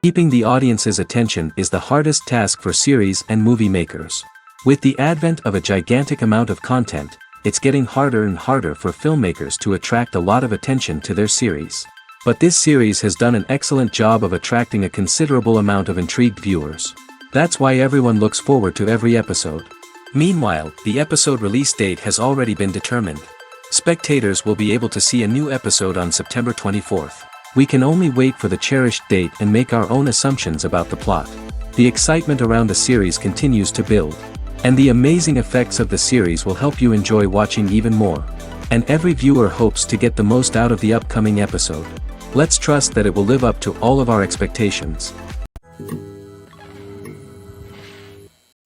Keeping the audience's attention is the hardest task for series and movie makers. With the advent of a gigantic amount of content, it's getting harder and harder for filmmakers to attract a lot of attention to their series. But this series has done an excellent job of attracting a considerable amount of intrigued viewers. That's why everyone looks forward to every episode. Meanwhile, the episode release date has already been determined. Spectators will be able to see a new episode on September 24th. We can only wait for the cherished date and make our own assumptions about the plot. The excitement around the series continues to build. And the amazing effects of the series will help you enjoy watching even more. And every viewer hopes to get the most out of the upcoming episode. Let's trust that it will live up to all of our expectations.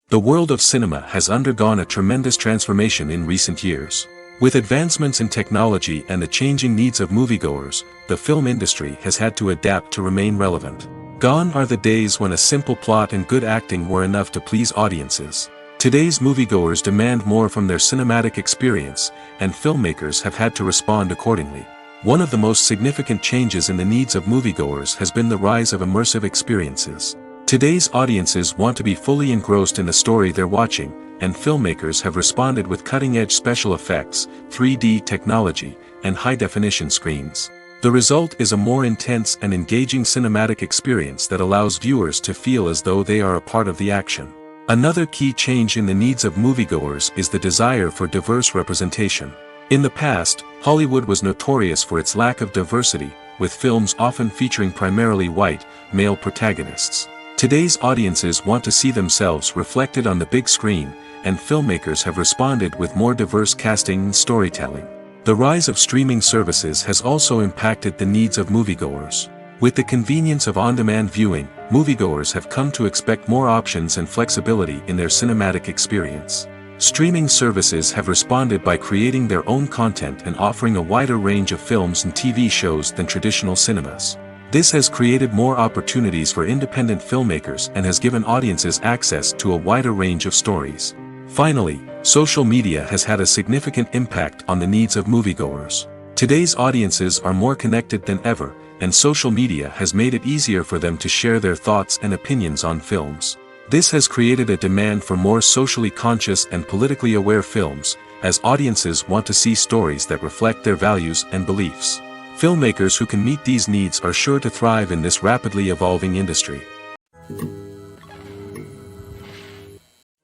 The world of cinema has undergone a tremendous transformation in recent years. With advancements in technology and the changing needs of moviegoers, the film industry has had to adapt to remain relevant. Gone are the days when a simple plot and good acting were enough to please audiences. Today's moviegoers demand more from their cinematic experience, and filmmakers have had to respond accordingly. One of the most significant changes in the needs of moviegoers has been the rise of immersive experiences. Today's audiences want to be fully engrossed in the story they're watching, and filmmakers have responded with cutting-edge special effects, 3D technology, and high-definition screens. The result is a more intense and engaging cinematic experience that allows viewers to feel as though they are a part of the action. Another key change in the needs of moviegoers is the desire for diverse representation. In the past, Hollywood was notorious for its lack of diversity, with films often featuring primarily white, male protagonists. Today's audiences want to see themselves reflected on the big screen, and filmmakers have responded with more diverse casting and storytelling. The rise of streaming services has also impacted the needs of moviegoers. With the convenience of on-demand viewing, moviegoers have come to expect more options and flexibility in their cinematic experience. Streaming services have responded by creating their own content and offering a wider range of films and TV shows than traditional cinemas. This has created more opportunities for independent filmmakers and has given audiences access to a wider range of stories. Finally, social media has had a significant impact on the needs of moviegoers. Today's audiences are more connected than ever, and social media has made it easier for them to share their thoughts and opinions on films. This has created a demand for more socially conscious and politically aware films, as audiences want to see stories that reflect their values and beliefs. Filmmakers who can meet these needs are sure to thrive in this rapidly evolving industry.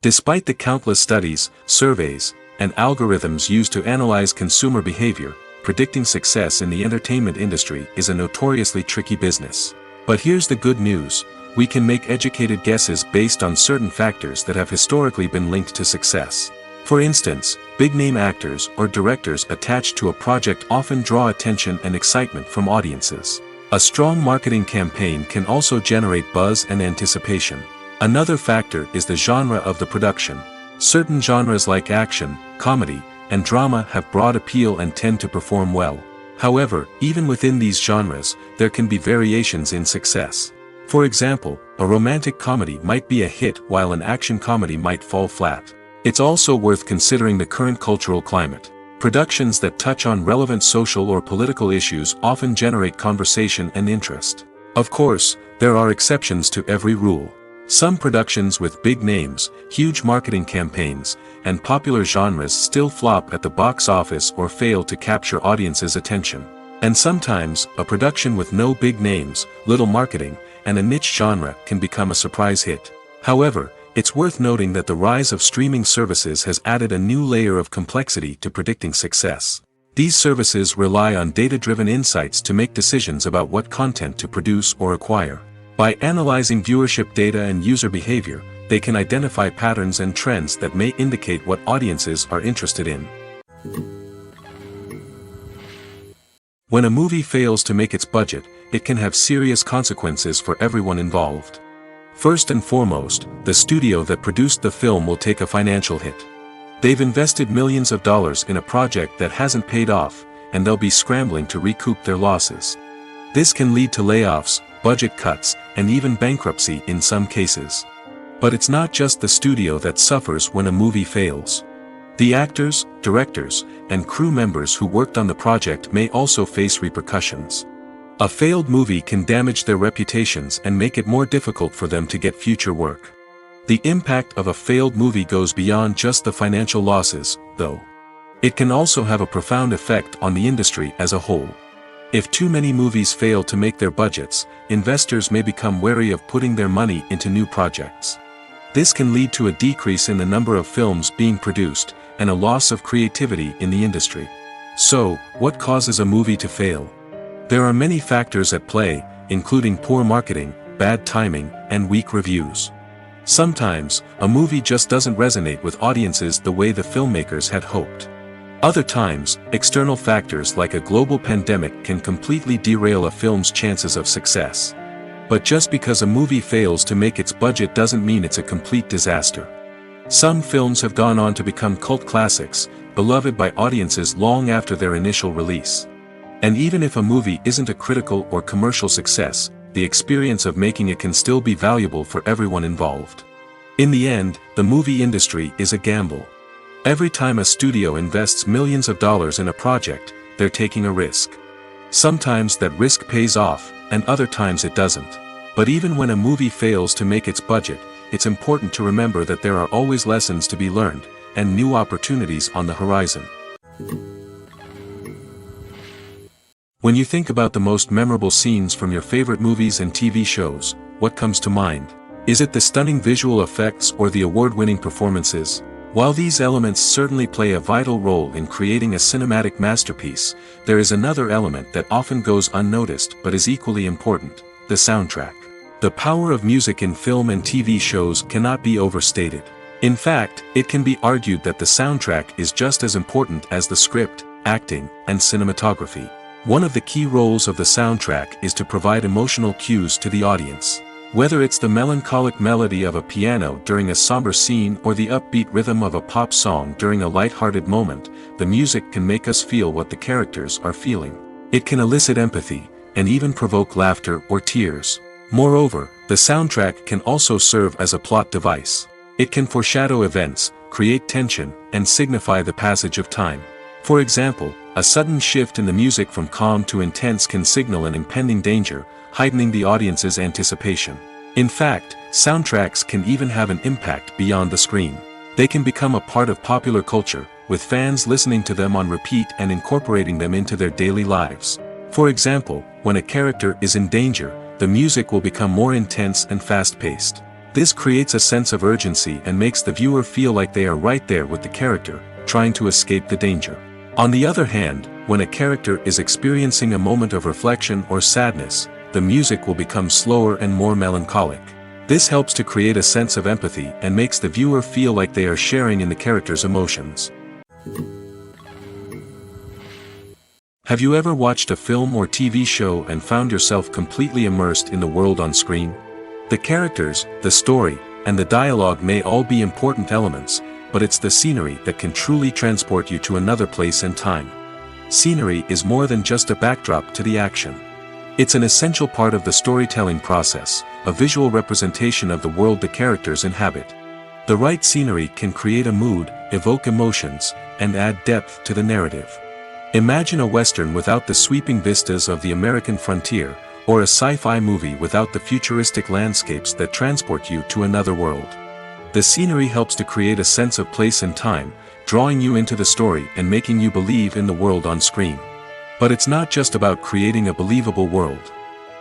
Despite the countless studies, surveys, and algorithms used to analyze consumer behavior, predicting success in the entertainment industry is a notoriously tricky business. But here's the good news: we can make educated guesses based on certain factors that have historically been linked to success. For instance, big-name actors or directors attached to a project often draw attention and excitement from audiences. A strong marketing campaign can also generate buzz and anticipation. Another factor is the genre of the production. Certain genres like action, comedy, and drama have broad appeal and tend to perform well. However, even within these genres, there can be variations in success. For example, a romantic comedy might be a hit while an action comedy might fall flat. It's also worth considering the current cultural climate. Productions that touch on relevant social or political issues often generate conversation and interest. Of course, there are exceptions to every rule. Some productions with big names, huge marketing campaigns, and popular genres still flop at the box office or fail to capture audiences' attention. And sometimes, a production with no big names, little marketing, and a niche genre can become a surprise hit. However, it's worth noting that the rise of streaming services has added a new layer of complexity to predicting success. These services rely on data-driven insights to make decisions about what content to produce or acquire. By analyzing viewership data and user behavior, they can identify patterns and trends that may indicate what audiences are interested in. When a movie fails to make its budget, it can have serious consequences for everyone involved. First and foremost, the studio that produced the film will take a financial hit. They've invested millions of dollars in a project that hasn't paid off, and they'll be scrambling to recoup their losses. This can lead to layoffs, budget cuts, and even bankruptcy in some cases. But it's not just the studio that suffers when a movie fails. The actors, directors, and crew members who worked on the project may also face repercussions. A failed movie can damage their reputations and make it more difficult for them to get future work. The impact of a failed movie goes beyond just the financial losses, though. It can also have a profound effect on the industry as a whole. If too many movies fail to make their budgets, investors may become wary of putting their money into new projects. This can lead to a decrease in the number of films being produced, and a loss of creativity in the industry. So, what causes a movie to fail? There are many factors at play, including poor marketing, bad timing, and weak reviews. Sometimes, a movie just doesn't resonate with audiences the way the filmmakers had hoped. Other times, external factors like a global pandemic can completely derail a film's chances of success. But just because a movie fails to make its budget doesn't mean it's a complete disaster. Some films have gone on to become cult classics, beloved by audiences long after their initial release. And even if a movie isn't a critical or commercial success, the experience of making it can still be valuable for everyone involved. In the end, the movie industry is a gamble. Every time a studio invests millions of dollars in a project, they're taking a risk. Sometimes that risk pays off, and other times it doesn't. But even when a movie fails to make its budget, it's important to remember that there are always lessons to be learned, and new opportunities on the horizon. When you think about the most memorable scenes from your favorite movies and TV shows, what comes to mind? Is it the stunning visual effects or the award-winning performances? While these elements certainly play a vital role in creating a cinematic masterpiece, there is another element that often goes unnoticed but is equally important: the soundtrack. The power of music in film and TV shows cannot be overstated. In fact, it can be argued that the soundtrack is just as important as the script, acting, and cinematography. One of the key roles of the soundtrack is to provide emotional cues to the audience. Whether it's the melancholic melody of a piano during a somber scene or the upbeat rhythm of a pop song during a light-hearted moment, the music can make us feel what the characters are feeling. It can elicit empathy, and even provoke laughter or tears. Moreover, the soundtrack can also serve as a plot device. It can foreshadow events, create tension, and signify the passage of time. For example, a sudden shift in the music from calm to intense can signal an impending danger, heightening the audience's anticipation. In fact, soundtracks can even have an impact beyond the screen. They can become a part of popular culture, with fans listening to them on repeat and incorporating them into their daily lives. For example, when a character is in danger, the music will become more intense and fast-paced. This creates a sense of urgency and makes the viewer feel like they are right there with the character, trying to escape the danger. On the other hand, when a character is experiencing a moment of reflection or sadness, the music will become slower and more melancholic. This helps to create a sense of empathy and makes the viewer feel like they are sharing in the character's emotions. Have you ever watched a film or TV show and found yourself completely immersed in the world on screen? The characters, the story, and the dialogue may all be important elements, but it's the scenery that can truly transport you to another place and time. Scenery is more than just a backdrop to the action. It's an essential part of the storytelling process, a visual representation of the world the characters inhabit. The right scenery can create a mood, evoke emotions, and add depth to the narrative. Imagine a Western without the sweeping vistas of the American frontier, or a sci-fi movie without the futuristic landscapes that transport you to another world. The scenery helps to create a sense of place and time, drawing you into the story and making you believe in the world on screen. But it's not just about creating a believable world.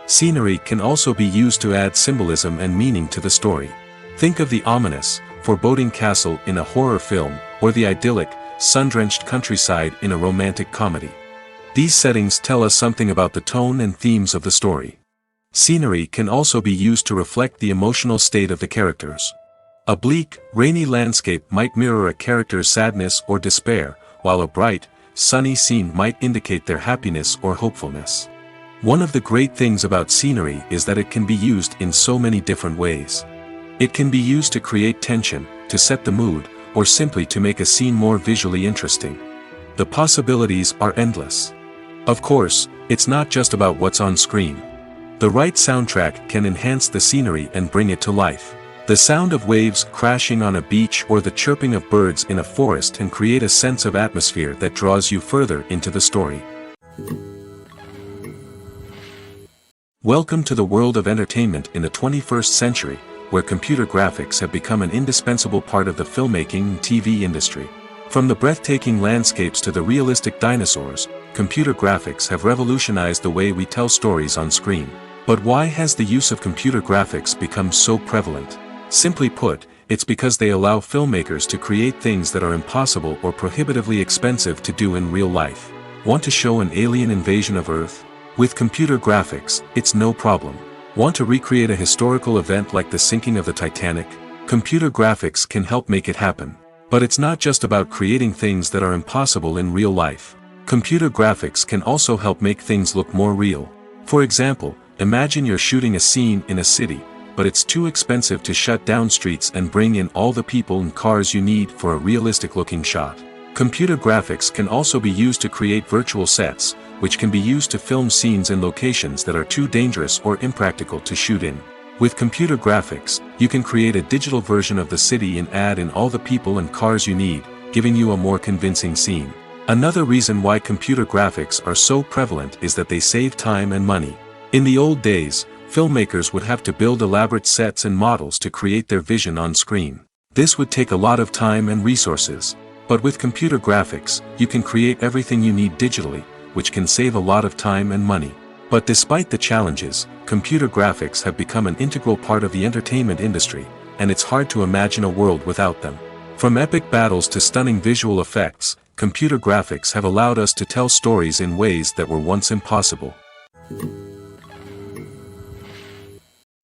Scenery can also be used to add symbolism and meaning to the story. Think of the ominous, foreboding castle in a horror film, or the idyllic, sun-drenched countryside in a romantic comedy. These settings tell us something about the tone and themes of the story. Scenery can also be used to reflect the emotional state of the characters. A bleak, rainy landscape might mirror a character's sadness or despair, while a bright, sunny scene might indicate their happiness or hopefulness. One of the great things about scenery is that it can be used in so many different ways. It can be used to create tension, to set the mood, or simply to make a scene more visually interesting. The possibilities are endless. Of course, it's not just about what's on screen. The right soundtrack can enhance the scenery and bring it to life. The sound of waves crashing on a beach or the chirping of birds in a forest can create a sense of atmosphere that draws you further into the story. Welcome to the world of entertainment in the 21st century, where computer graphics have become an indispensable part of the filmmaking and TV industry. From the breathtaking landscapes to the realistic dinosaurs, computer graphics have revolutionized the way we tell stories on screen. But why has the use of computer graphics become so prevalent? Simply put, it's because they allow filmmakers to create things that are impossible or prohibitively expensive to do in real life. Want to show an alien invasion of Earth? With computer graphics, it's no problem. Want to recreate a historical event like the sinking of the Titanic? Computer graphics can help make it happen. But it's not just about creating things that are impossible in real life. Computer graphics can also help make things look more real. For example, imagine you're shooting a scene in a city, but it's too expensive to shut down streets and bring in all the people and cars you need for a realistic-looking shot. Computer graphics can also be used to create virtual sets, which can be used to film scenes in locations that are too dangerous or impractical to shoot in. With computer graphics, you can create a digital version of the city and add in all the people and cars you need, giving you a more convincing scene. Another reason why computer graphics are so prevalent is that they save time and money. In the old days, filmmakers would have to build elaborate sets and models to create their vision on screen. This would take a lot of time and resources. But with computer graphics, you can create everything you need digitally, which can save a lot of time and money. But despite the challenges, computer graphics have become an integral part of the entertainment industry, and it's hard to imagine a world without them. From epic battles to stunning visual effects, computer graphics have allowed us to tell stories in ways that were once impossible.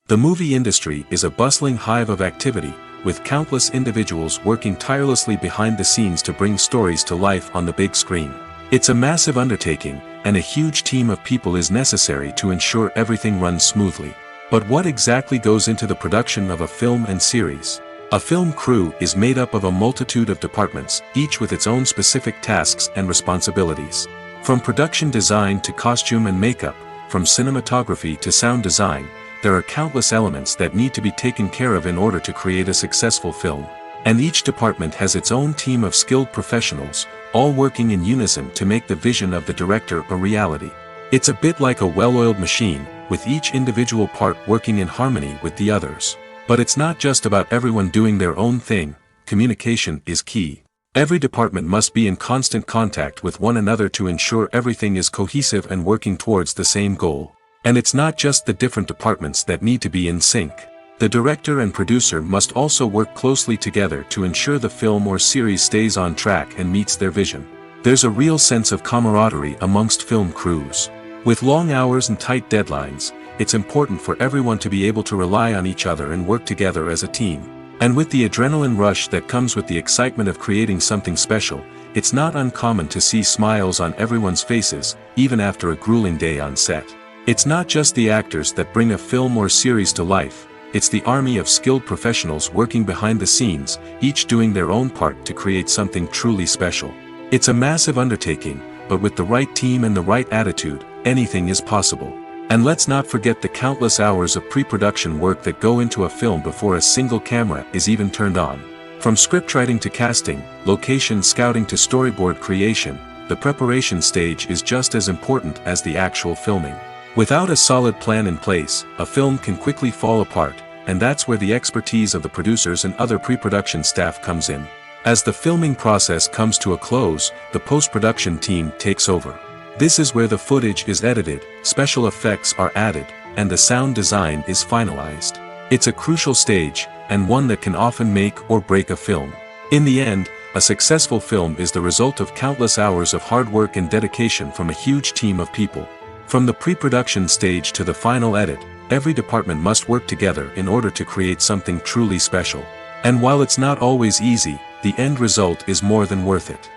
The movie industry is a bustling hive of activity, with countless individuals working tirelessly behind the scenes to bring stories to life on the big screen. It's a massive undertaking, and a huge team of people is necessary to ensure everything runs smoothly. But what exactly goes into the production of a film and series? A film crew is made up of a multitude of departments, each with its own specific tasks and responsibilities. From production design to costume and makeup, from cinematography to sound design, there are countless elements that need to be taken care of in order to create a successful film. And each department has its own team of skilled professionals, all working in unison to make the vision of the director a reality. It's a bit like a well-oiled machine, with each individual part working in harmony with the others. But it's not just about everyone doing their own thing. Communication is key. Every department must be in constant contact with one another to ensure everything is cohesive and working towards the same goal. And it's not just the different departments that need to be in sync. The director and producer must also work closely together to ensure the film or series stays on track and meets their vision. There's a real sense of camaraderie amongst film crews. With long hours and tight deadlines, it's important for everyone to be able to rely on each other and work together as a team. And with the adrenaline rush that comes with the excitement of creating something special, it's not uncommon to see smiles on everyone's faces, even after a grueling day on set. It's not just the actors that bring a film or series to life. It's the army of skilled professionals working behind the scenes, each doing their own part to create something truly special. It's a massive undertaking, but with the right team and the right attitude, anything is possible. And let's not forget the countless hours of pre-production work that go into a film before a single camera is even turned on. From scriptwriting to casting, location scouting to storyboard creation, the preparation stage is just as important as the actual filming. Without a solid plan in place, a film can quickly fall apart, and that's where the expertise of the producers and other pre-production staff comes in. As the filming process comes to a close, the post-production team takes over. This is where the footage is edited, special effects are added, and the sound design is finalized. It's a crucial stage, and one that can often make or break a film. In the end, a successful film is the result of countless hours of hard work and dedication from a huge team of people. From the pre-production stage to the final edit, every department must work together in order to create something truly special. And while it's not always easy, the end result is more than worth it.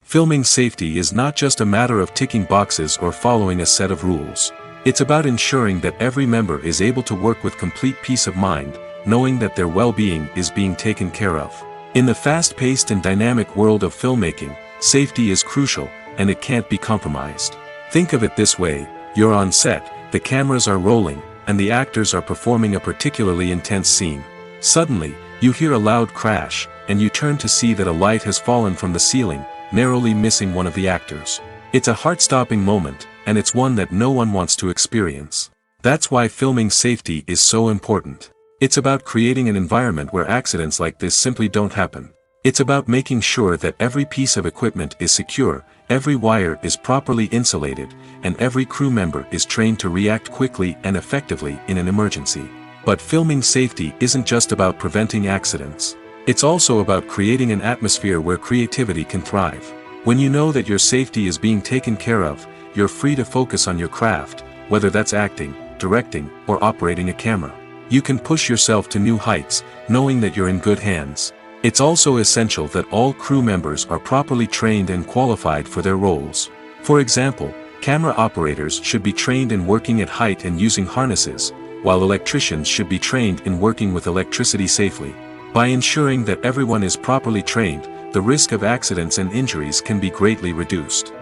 Filming safety is not just a matter of ticking boxes or following a set of rules. It's about ensuring that every member is able to work with complete peace of mind, knowing that their well-being is being taken care of. In the fast-paced and dynamic world of filmmaking, safety is crucial, and it can't be compromised. Think of it this way: you're on set, the cameras are rolling, and the actors are performing a particularly intense scene. Suddenly, you hear a loud crash, and you turn to see that a light has fallen from the ceiling, narrowly missing one of the actors. It's a heart-stopping moment, and it's one that no one wants to experience. That's why filming safety is so important. It's about creating an environment where accidents like this simply don't happen. It's about making sure that every piece of equipment is secure, every wire is properly insulated, and every crew member is trained to react quickly and effectively in an emergency. But filming safety isn't just about preventing accidents. It's also about creating an atmosphere where creativity can thrive. When you know that your safety is being taken care of, you're free to focus on your craft, whether that's acting, directing, or operating a camera. You can push yourself to new heights, knowing that you're in good hands. It's also essential that all crew members are properly trained and qualified for their roles. For example, camera operators should be trained in working at height and using harnesses, while electricians should be trained in working with electricity safely. By ensuring that everyone is properly trained, the risk of accidents and injuries can be greatly reduced.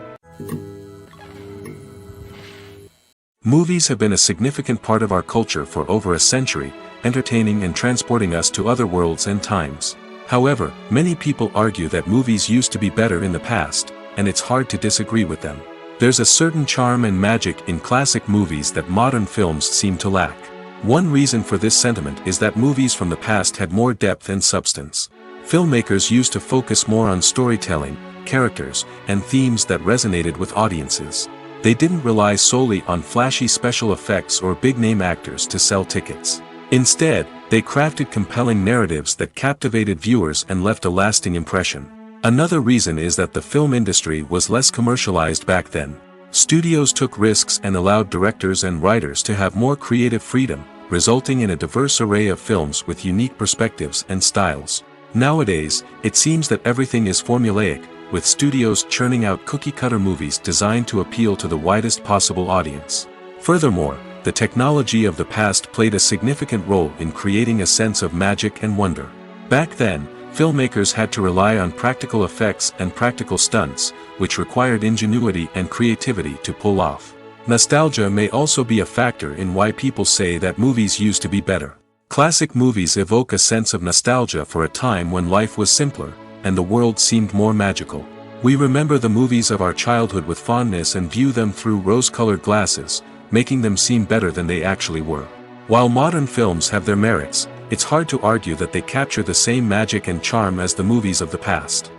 Movies have been a significant part of our culture for over a century, entertaining and transporting us to other worlds and times. However, many people argue that movies used to be better in the past, and it's hard to disagree with them. There's a certain charm and magic in classic movies that modern films seem to lack. One reason for this sentiment is that movies from the past had more depth and substance. Filmmakers used to focus more on storytelling, characters, and themes that resonated with audiences. They didn't rely solely on flashy special effects or big-name actors to sell tickets. Instead, they crafted compelling narratives that captivated viewers and left a lasting impression. Another reason is that the film industry was less commercialized back then. Studios took risks and allowed directors and writers to have more creative freedom, resulting in a diverse array of films with unique perspectives and styles. Nowadays, it seems that everything is formulaic, with studios churning out cookie-cutter movies designed to appeal to the widest possible audience. Furthermore, the technology of the past played a significant role in creating a sense of magic and wonder. Back then, filmmakers had to rely on practical effects and practical stunts, which required ingenuity and creativity to pull off. Nostalgia may also be a factor in why people say that movies used to be better. Classic movies evoke a sense of nostalgia for a time when life was simpler, and the world seemed more magical. We remember the movies of our childhood with fondness and view them through rose-colored glasses, making them seem better than they actually were. While modern films have their merits, it's hard to argue that they capture the same magic and charm as the movies of the past.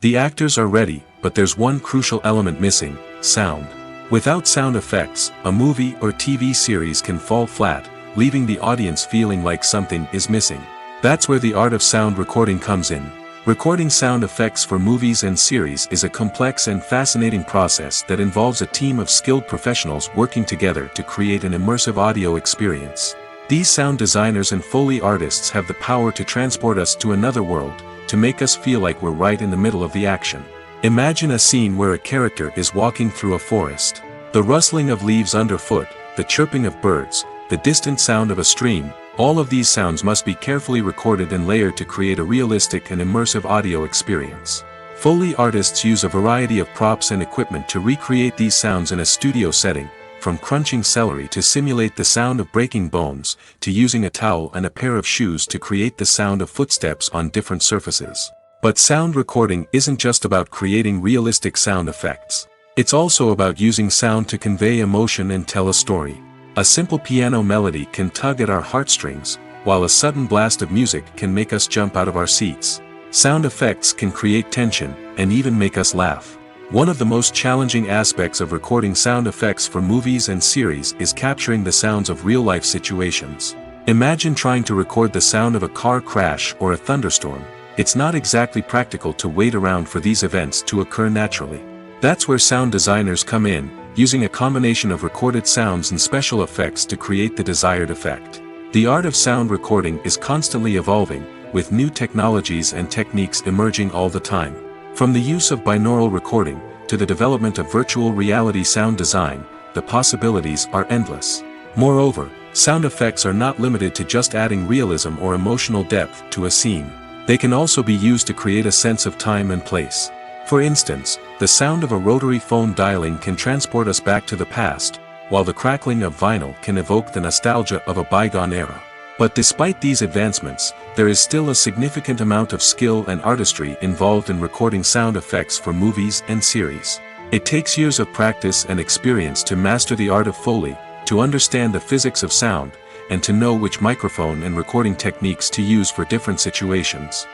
The actors are ready, but there's one crucial element missing: sound. Without sound effects, a movie or TV series can fall flat, leaving the audience feeling like something is missing. That's where the art of sound recording comes in. Recording sound effects for movies and series is a complex and fascinating process that involves a team of skilled professionals working together to create an immersive audio experience. These sound designers and Foley artists have the power to transport us to another world, to make us feel like we're right in the middle of the action. Imagine a scene where a character is walking through a forest. The rustling of leaves underfoot, the chirping of birds, the distant sound of a stream, all of these sounds must be carefully recorded and layered to create a realistic and immersive audio experience. Foley artists use a variety of props and equipment to recreate these sounds in a studio setting, from crunching celery to simulate the sound of breaking bones, to using a towel and a pair of shoes to create the sound of footsteps on different surfaces. But sound recording isn't just about creating realistic sound effects. It's also about using sound to convey emotion and tell a story. A simple piano melody can tug at our heartstrings, while a sudden blast of music can make us jump out of our seats. Sound effects can create tension, and even make us laugh. One of the most challenging aspects of recording sound effects for movies and series is capturing the sounds of real-life situations. Imagine trying to record the sound of a car crash or a thunderstorm. It's not exactly practical to wait around for these events to occur naturally. That's where sound designers come in, using a combination of recorded sounds and special effects to create the desired effect. The art of sound recording is constantly evolving, with new technologies and techniques emerging all the time. From the use of binaural recording, to the development of virtual reality sound design, the possibilities are endless. Moreover, sound effects are not limited to just adding realism or emotional depth to a scene. They can also be used to create a sense of time and place. For instance, the sound of a rotary phone dialing can transport us back to the past, while the crackling of vinyl can evoke the nostalgia of a bygone era. But despite these advancements, there is still a significant amount of skill and artistry involved in recording sound effects for movies and series. It takes years of practice and experience to master the art of Foley, to understand the physics of sound, and to know which microphone and recording techniques to use for different situations.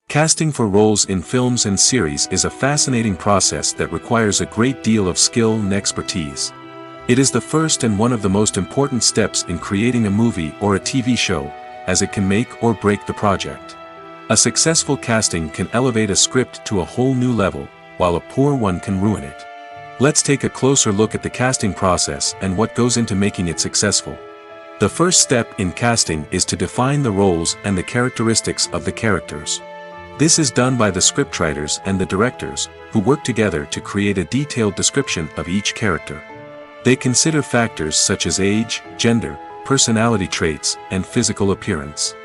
Casting for roles in films and series is a fascinating process that requires a great deal of skill and expertise. It is the first and one of the most important steps in creating a movie or a TV show, as it can make or break the project. A successful casting can elevate a script to a whole new level, while a poor one can ruin it. Let's take a closer look at the casting process and what goes into making it successful. The first step in casting is to define the roles and the characteristics of the characters. This is done by the scriptwriters and the directors, who work together to create a detailed description of each character. They consider factors such as age, gender, personality traits, and physical appearance.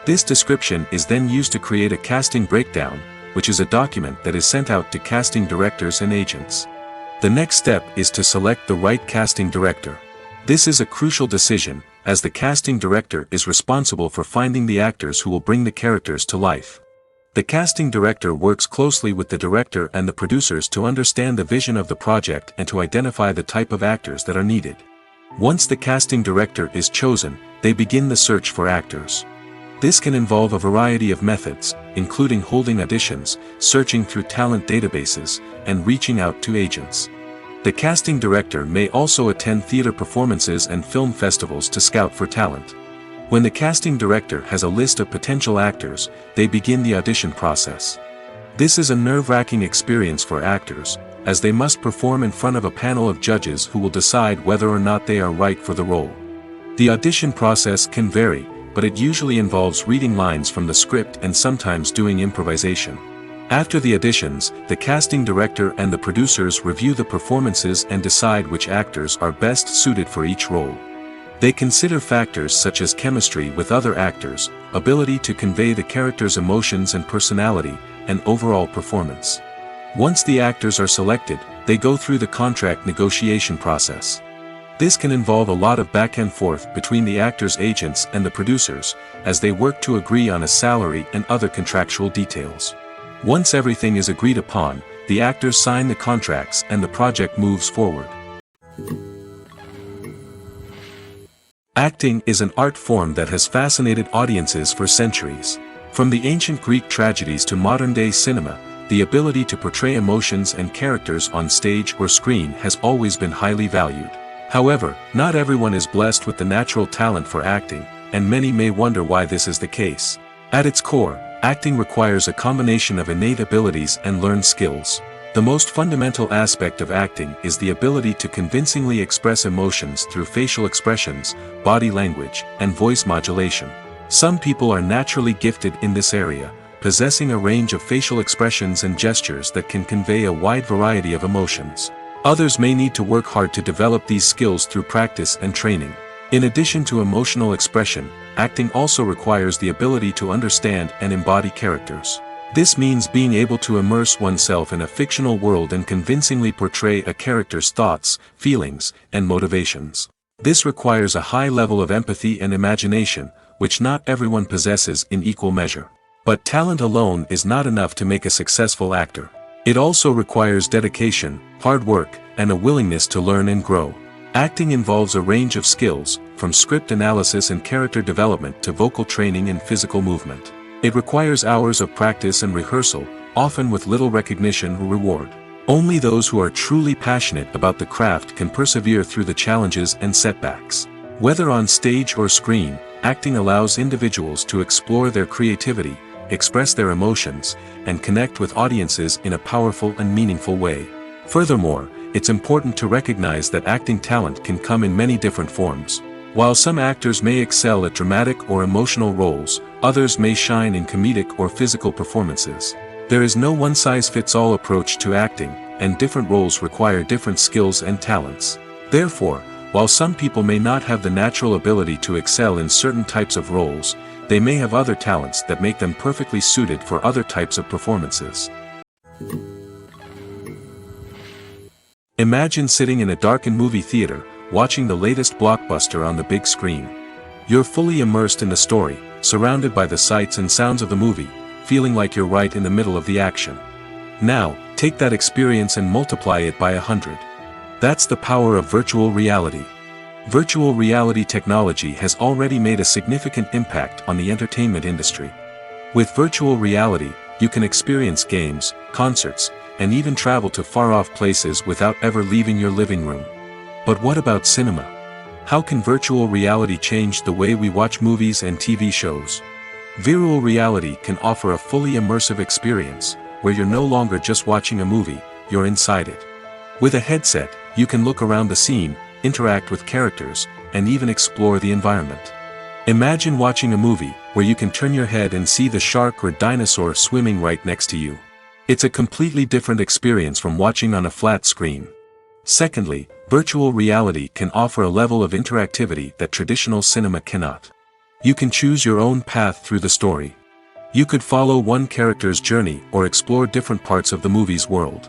This description is then used to create a casting breakdown, which is a document that is sent out to casting directors and agents. The next step is to select the right casting director. This is a crucial decision, as the casting director is responsible for finding the actors who will bring the characters to life. The casting director works closely with the director and the producers to understand the vision of the project and to identify the type of actors that are needed. Once the casting director is chosen, they begin the search for actors. This can involve a variety of methods, including holding auditions, searching through talent databases, and reaching out to agents. The casting director may also attend theater performances and film festivals to scout for talent. When the casting director has a list of potential actors, they begin the audition process. This is a nerve-wracking experience for actors, as they must perform in front of a panel of judges who will decide whether or not they are right for the role. The audition process can vary, but it usually involves reading lines from the script and sometimes doing improvisation. After the auditions, the casting director and the producers review the performances and decide which actors are best suited for each role. They consider factors such as chemistry with other actors, ability to convey the character's emotions and personality, and overall performance. Once the actors are selected, they go through the contract negotiation process. This can involve a lot of back and forth between the actors' agents and the producers, as they work to agree on a salary and other contractual details. Once everything is agreed upon, the actors sign the contracts and the project moves forward. Acting is an art form that has fascinated audiences for centuries. From the ancient Greek tragedies to modern-day cinema, the ability to portray emotions and characters on stage or screen has always been highly valued. However, not everyone is blessed with the natural talent for acting, and many may wonder why this is the case. At its core, acting requires a combination of innate abilities and learned skills. The most fundamental aspect of acting is the ability to convincingly express emotions through facial expressions, body language, and voice modulation. Some people are naturally gifted in this area, possessing a range of facial expressions and gestures that can convey a wide variety of emotions. Others may need to work hard to develop these skills through practice and training. In addition to emotional expression, acting also requires the ability to understand and embody characters. This means being able to immerse oneself in a fictional world and convincingly portray a character's thoughts, feelings, and motivations. This requires a high level of empathy and imagination, which not everyone possesses in equal measure. But talent alone is not enough to make a successful actor. It also requires dedication, hard work, and a willingness to learn and grow. Acting involves a range of skills, from script analysis and character development to vocal training and physical movement. It requires hours of practice and rehearsal, often with little recognition or reward. Only those who are truly passionate about the craft can persevere through the challenges and setbacks. Whether on stage or screen, acting allows individuals to explore their creativity, express their emotions, and connect with audiences in a powerful and meaningful way. Furthermore, it's important to recognize that acting talent can come in many different forms. While some actors may excel at dramatic or emotional roles, others may shine in comedic or physical performances. There is no one-size-fits-all approach to acting, and different roles require different skills and talents. Therefore, while some people may not have the natural ability to excel in certain types of roles, they may have other talents that make them perfectly suited for other types of performances. Imagine sitting in a darkened movie theater, watching the latest blockbuster on the big screen. You're fully immersed in the story, surrounded by the sights and sounds of the movie, feeling like you're right in the middle of the action. Now, take that experience and multiply it by 100. That's the power of virtual reality. Virtual reality technology has already made a significant impact on the entertainment industry. With virtual reality, you can experience games, concerts, and even travel to far-off places without ever leaving your living room. But what about cinema? How can virtual reality change the way we watch movies and TV shows? Virtual reality can offer a fully immersive experience, where you're no longer just watching a movie, you're inside it. With a headset, you can look around the scene, interact with characters, and even explore the environment. Imagine watching a movie, where you can turn your head and see the shark or dinosaur swimming right next to you. It's a completely different experience from watching on a flat screen. Secondly, virtual reality can offer a level of interactivity that traditional cinema cannot. You can choose your own path through the story. You could follow one character's journey or explore different parts of the movie's world.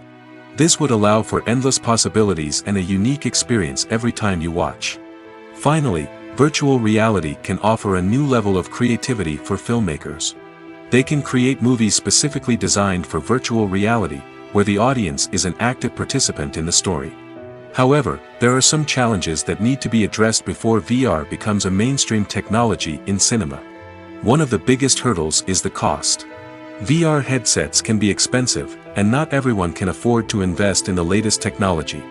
This would allow for endless possibilities and a unique experience every time you watch. Finally, virtual reality can offer a new level of creativity for filmmakers. They can create movies specifically designed for virtual reality, where the audience is an active participant in the story. However, there are some challenges that need to be addressed before VR becomes a mainstream technology in cinema. One of the biggest hurdles is the cost. VR headsets can be expensive, and not everyone can afford to invest in the latest technology.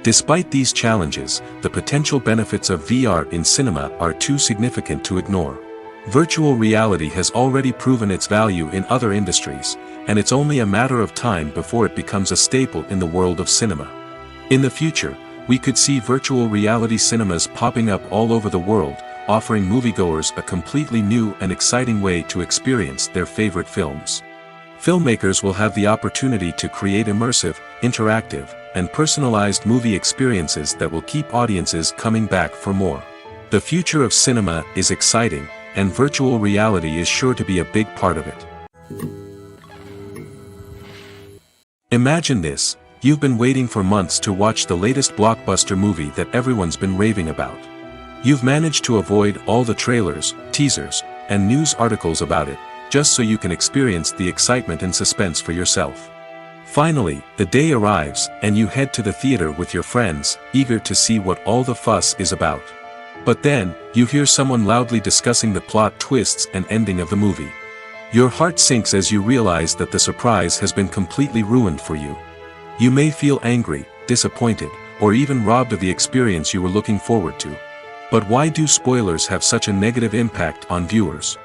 Despite these challenges, the potential benefits of VR in cinema are too significant to ignore. Virtual reality has already proven its value in other industries, and it's only a matter of time before it becomes a staple in the world of cinema. In the future, we could see virtual reality cinemas popping up all over the world, offering moviegoers a completely new and exciting way to experience their favorite films. Filmmakers will have the opportunity to create immersive, interactive, and personalized movie experiences that will keep audiences coming back for more. The future of cinema is exciting, and virtual reality is sure to be a big part of it. Imagine this. You've been waiting for months to watch the latest blockbuster movie that everyone's been raving about. You've managed to avoid all the trailers, teasers, and news articles about it, just so you can experience the excitement and suspense for yourself. Finally, the day arrives, and you head to the theater with your friends, eager to see what all the fuss is about. But then, you hear someone loudly discussing the plot twists and ending of the movie. Your heart sinks as you realize that the surprise has been completely ruined for you. You may feel angry, disappointed, or even robbed of the experience you were looking forward to. But why do spoilers have such a negative impact on viewers?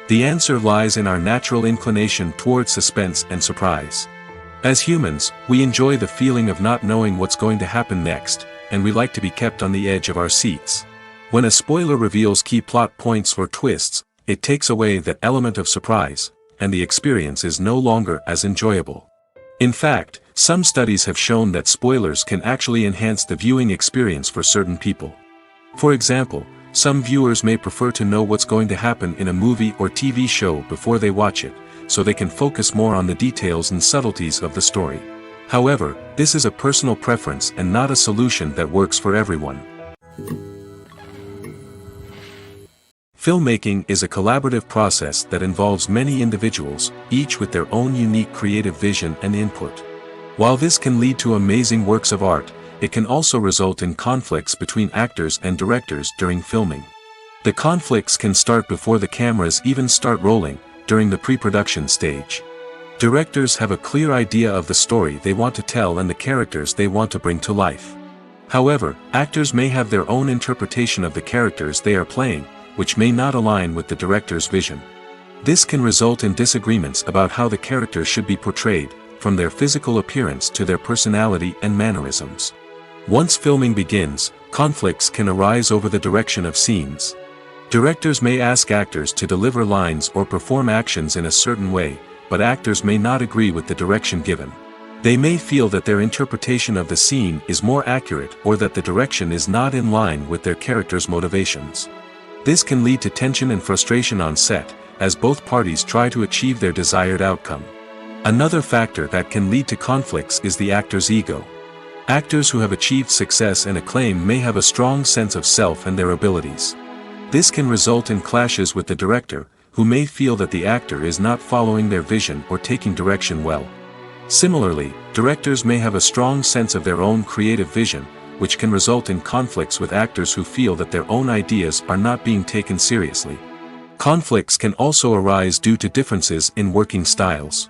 The answer lies in our natural inclination toward suspense and surprise. As humans, we enjoy the feeling of not knowing what's going to happen next, and we like to be kept on the edge of our seats. When a spoiler reveals key plot points or twists, it takes away that element of surprise, and the experience is no longer as enjoyable. In fact, some studies have shown that spoilers can actually enhance the viewing experience for certain people. For example, some viewers may prefer to know what's going to happen in a movie or TV show before they watch it, so they can focus more on the details and subtleties of the story. However, this is a personal preference and not a solution that works for everyone. Filmmaking is a collaborative process that involves many individuals, each with their own unique creative vision and input. While this can lead to amazing works of art, it can also result in conflicts between actors and directors during filming. The conflicts can start before the cameras even start rolling, during the pre-production stage. Directors have a clear idea of the story they want to tell and the characters they want to bring to life. However, actors may have their own interpretation of the characters they are playing, which may not align with the director's vision. This can result in disagreements about how the characters should be portrayed, from their physical appearance to their personality and mannerisms. Once filming begins, conflicts can arise over the direction of scenes. Directors may ask actors to deliver lines or perform actions in a certain way, but actors may not agree with the direction given. They may feel that their interpretation of the scene is more accurate or that the direction is not in line with their character's motivations. This can lead to tension and frustration on set, as both parties try to achieve their desired outcome. Another factor that can lead to conflicts is the actor's ego. Actors who have achieved success and acclaim may have a strong sense of self and their abilities. This can result in clashes with the director, who may feel that the actor is not following their vision or taking direction well. Similarly, directors may have a strong sense of their own creative vision, which can result in conflicts with actors who feel that their own ideas are not being taken seriously. Conflicts can also arise due to differences in working styles.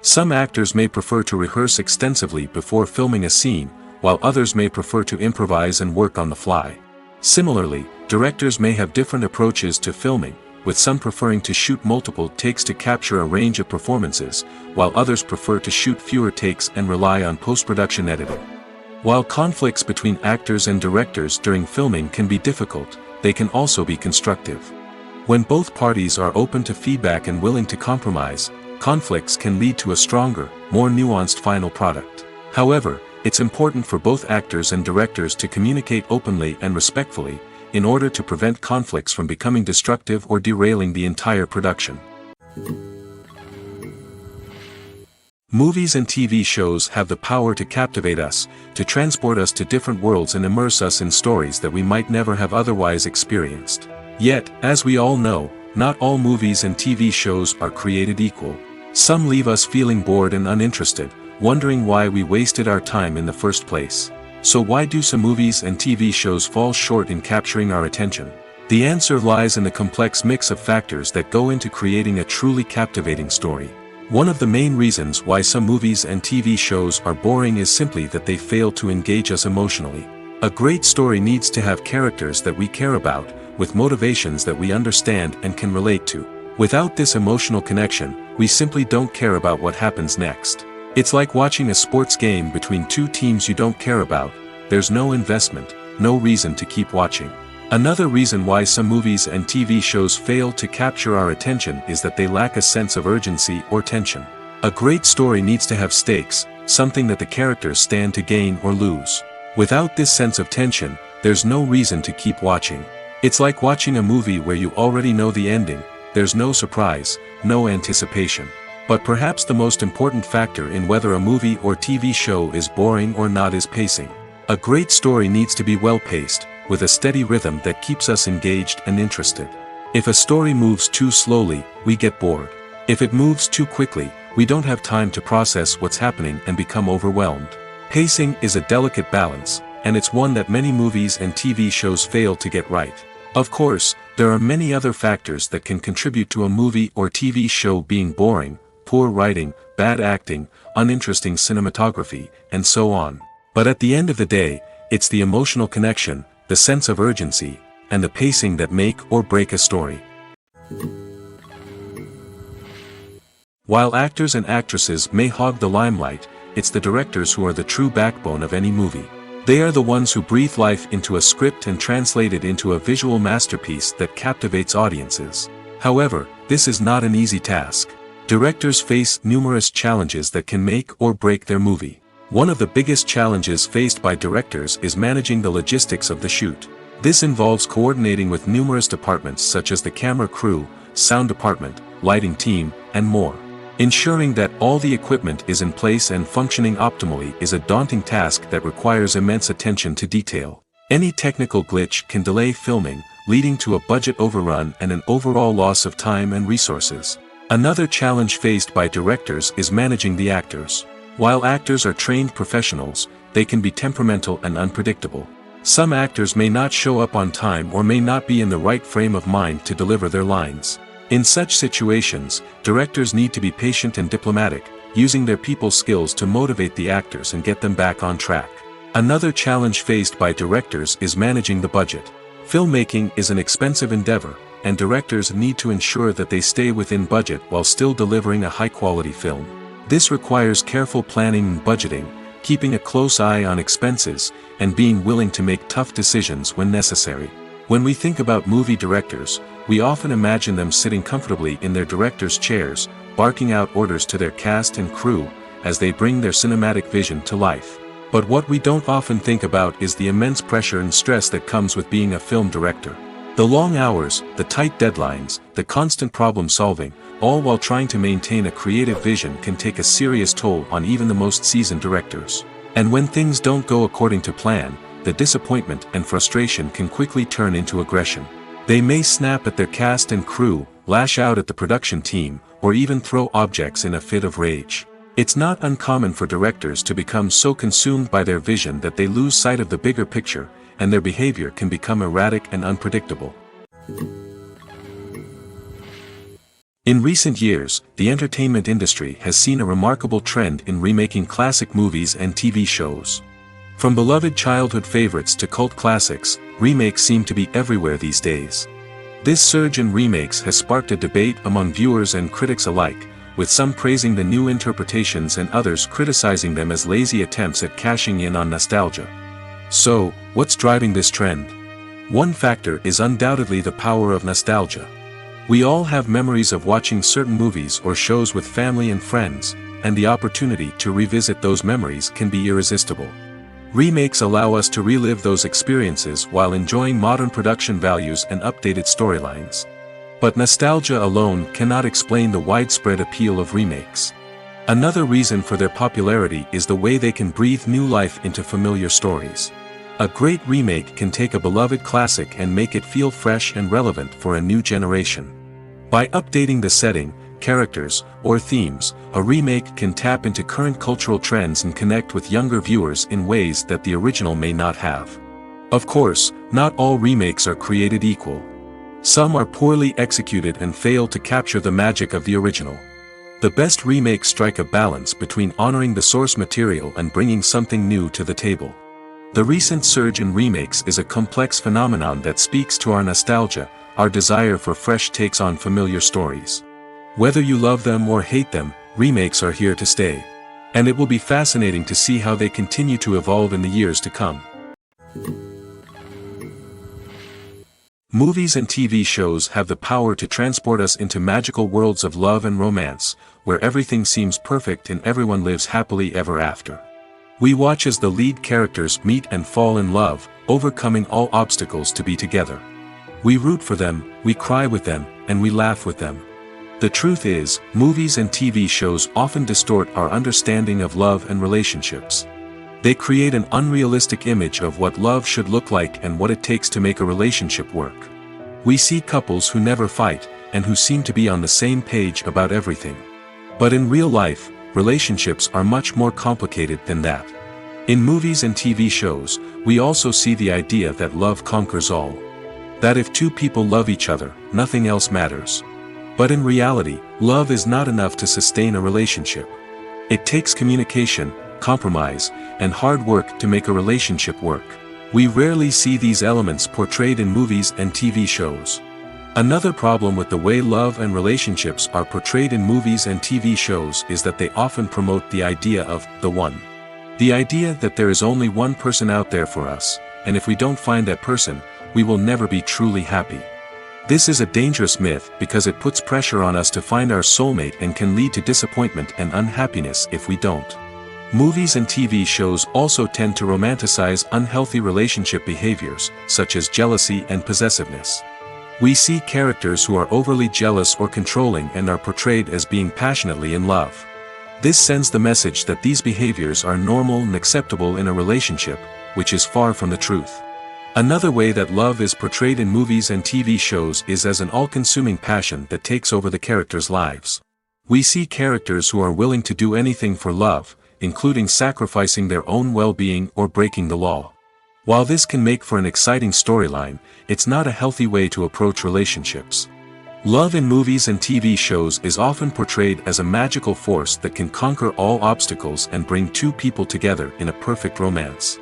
Some actors may prefer to rehearse extensively before filming a scene, while others may prefer to improvise and work on the fly. Similarly, directors may have different approaches to filming, with some preferring to shoot multiple takes to capture a range of performances, while others prefer to shoot fewer takes and rely on post-production editing. While conflicts between actors and directors during filming can be difficult, they can also be constructive. When both parties are open to feedback and willing to compromise, conflicts can lead to a stronger, more nuanced final product. However, it's important for both actors and directors to communicate openly and respectfully, in order to prevent conflicts from becoming destructive or derailing the entire production. Movies and TV shows have the power to captivate us, to transport us to different worlds and immerse us in stories that we might never have otherwise experienced. Yet, as we all know, not all movies and TV shows are created equal. Some leave us feeling bored and uninterested, wondering why we wasted our time in the first place. So why do some movies and TV shows fall short in capturing our attention? The answer lies in the complex mix of factors that go into creating a truly captivating story. One of the main reasons why some movies and TV shows are boring is simply that they fail to engage us emotionally. A great story needs to have characters that we care about, with motivations that we understand and can relate to. Without this emotional connection, we simply don't care about what happens next. It's like watching a sports game between two teams you don't care about. There's no investment, no reason to keep watching. Another reason why some movies and TV shows fail to capture our attention is that they lack a sense of urgency or tension. A great story needs to have stakes, something that the characters stand to gain or lose. Without this sense of tension, there's no reason to keep watching. It's like watching a movie where you already know the ending. There's no surprise, no anticipation. But perhaps the most important factor in whether a movie or TV show is boring or not is pacing. A great story needs to be well-paced, with a steady rhythm that keeps us engaged and interested. If a story moves too slowly, we get bored. If it moves too quickly, we don't have time to process what's happening and become overwhelmed. Pacing is a delicate balance, and it's one that many movies and TV shows fail to get right. Of course, there are many other factors that can contribute to a movie or TV show being boring: poor writing, bad acting, uninteresting cinematography, and so on. But at the end of the day, it's the emotional connection, the sense of urgency, and the pacing that make or break a story. While actors and actresses may hog the limelight, it's the directors who are the true backbone of any movie. They are the ones who breathe life into a script and translate it into a visual masterpiece that captivates audiences. However, this is not an easy task. Directors face numerous challenges that can make or break their movie. One of the biggest challenges faced by directors is managing the logistics of the shoot. This involves coordinating with numerous departments such as the camera crew, sound department, lighting team, and more. Ensuring that all the equipment is in place and functioning optimally is a daunting task that requires immense attention to detail. Any technical glitch can delay filming, leading to a budget overrun and an overall loss of time and resources. Another challenge faced by directors is managing the actors. While actors are trained professionals, they can be temperamental and unpredictable. Some actors may not show up on time or may not be in the right frame of mind to deliver their lines. In such situations, directors need to be patient and diplomatic, using their people skills to motivate the actors and get them back on track. Another challenge faced by directors is managing the budget. Filmmaking is an expensive endeavor, and directors need to ensure that they stay within budget while still delivering a high-quality film. This requires careful planning and budgeting, keeping a close eye on expenses, and being willing to make tough decisions when necessary. When we think about movie directors, we often imagine them sitting comfortably in their director's chairs, barking out orders to their cast and crew, as they bring their cinematic vision to life. But what we don't often think about is the immense pressure and stress that comes with being a film director. The long hours, the tight deadlines, the constant problem solving, all while trying to maintain a creative vision can take a serious toll on even the most seasoned directors. And when things don't go according to plan, the disappointment and frustration can quickly turn into aggression. They may snap at their cast and crew, lash out at the production team, or even throw objects in a fit of rage. It's not uncommon for directors to become so consumed by their vision that they lose sight of the bigger picture, and their behavior can become erratic and unpredictable. In recent years, the entertainment industry has seen a remarkable trend in remaking classic movies and TV shows. From beloved childhood favorites to cult classics, remakes seem to be everywhere these days. This surge in remakes has sparked a debate among viewers and critics alike, with some praising the new interpretations and others criticizing them as lazy attempts at cashing in on nostalgia. So, what's driving this trend? One factor is undoubtedly the power of nostalgia. We all have memories of watching certain movies or shows with family and friends, and the opportunity to revisit those memories can be irresistible. Remakes allow us to relive those experiences while enjoying modern production values and updated storylines. But nostalgia alone cannot explain the widespread appeal of remakes. Another reason for their popularity is the way they can breathe new life into familiar stories. A great remake can take a beloved classic and make it feel fresh and relevant for a new generation. By updating the setting, characters, or themes, a remake can tap into current cultural trends and connect with younger viewers in ways that the original may not have. Of course, not all remakes are created equal. Some are poorly executed and fail to capture the magic of the original. The best remakes strike a balance between honoring the source material and bringing something new to the table. The recent surge in remakes is a complex phenomenon that speaks to our nostalgia, our desire for fresh takes on familiar stories. Whether you love them or hate them, remakes are here to stay. And it will be fascinating to see how they continue to evolve in the years to come. Movies and TV shows have the power to transport us into magical worlds of love and romance, where everything seems perfect and everyone lives happily ever after. We watch as the lead characters meet and fall in love, overcoming all obstacles to be together. We root for them, we cry with them, and we laugh with them. The truth is, movies and TV shows often distort our understanding of love and relationships. They create an unrealistic image of what love should look like and what it takes to make a relationship work. We see couples who never fight, and who seem to be on the same page about everything. But in real life, relationships are much more complicated than that. In movies and TV shows, we also see the idea that love conquers all. That if two people love each other, nothing else matters. But in reality, love is not enough to sustain a relationship. It takes communication, compromise, and hard work to make a relationship work. We rarely see these elements portrayed in movies and TV shows. Another problem with the way love and relationships are portrayed in movies and TV shows is that they often promote the idea of the one. The idea that there is only one person out there for us, and if we don't find that person, we will never be truly happy. This is a dangerous myth because it puts pressure on us to find our soulmate and can lead to disappointment and unhappiness if we don't. Movies and TV shows also tend to romanticize unhealthy relationship behaviors, such as jealousy and possessiveness. We see characters who are overly jealous or controlling and are portrayed as being passionately in love. This sends the message that these behaviors are normal and acceptable in a relationship, which is far from the truth. Another way that love is portrayed in movies and TV shows is as an all-consuming passion that takes over the characters' lives. We see characters who are willing to do anything for love, including sacrificing their own well-being or breaking the law. While this can make for an exciting storyline, it's not a healthy way to approach relationships. Love in movies and TV shows is often portrayed as a magical force that can conquer all obstacles and bring two people together in a perfect romance.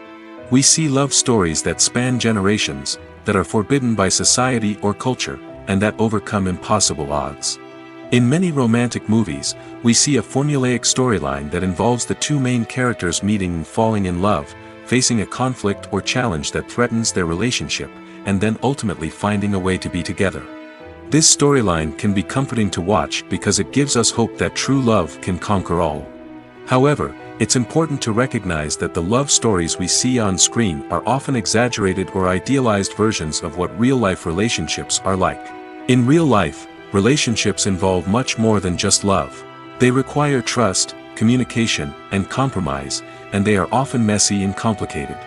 We see love stories that span generations, that are forbidden by society or culture, and that overcome impossible odds. In many romantic movies, we see a formulaic storyline that involves the two main characters meeting and falling in love, facing a conflict or challenge that threatens their relationship, and then ultimately finding a way to be together. This storyline can be comforting to watch because it gives us hope that true love can conquer all. However, it's important to recognize that the love stories we see on screen are often exaggerated or idealized versions of what real-life relationships are like. In real life, relationships involve much more than just love. They require trust, communication, and compromise, and they are often messy and complicated.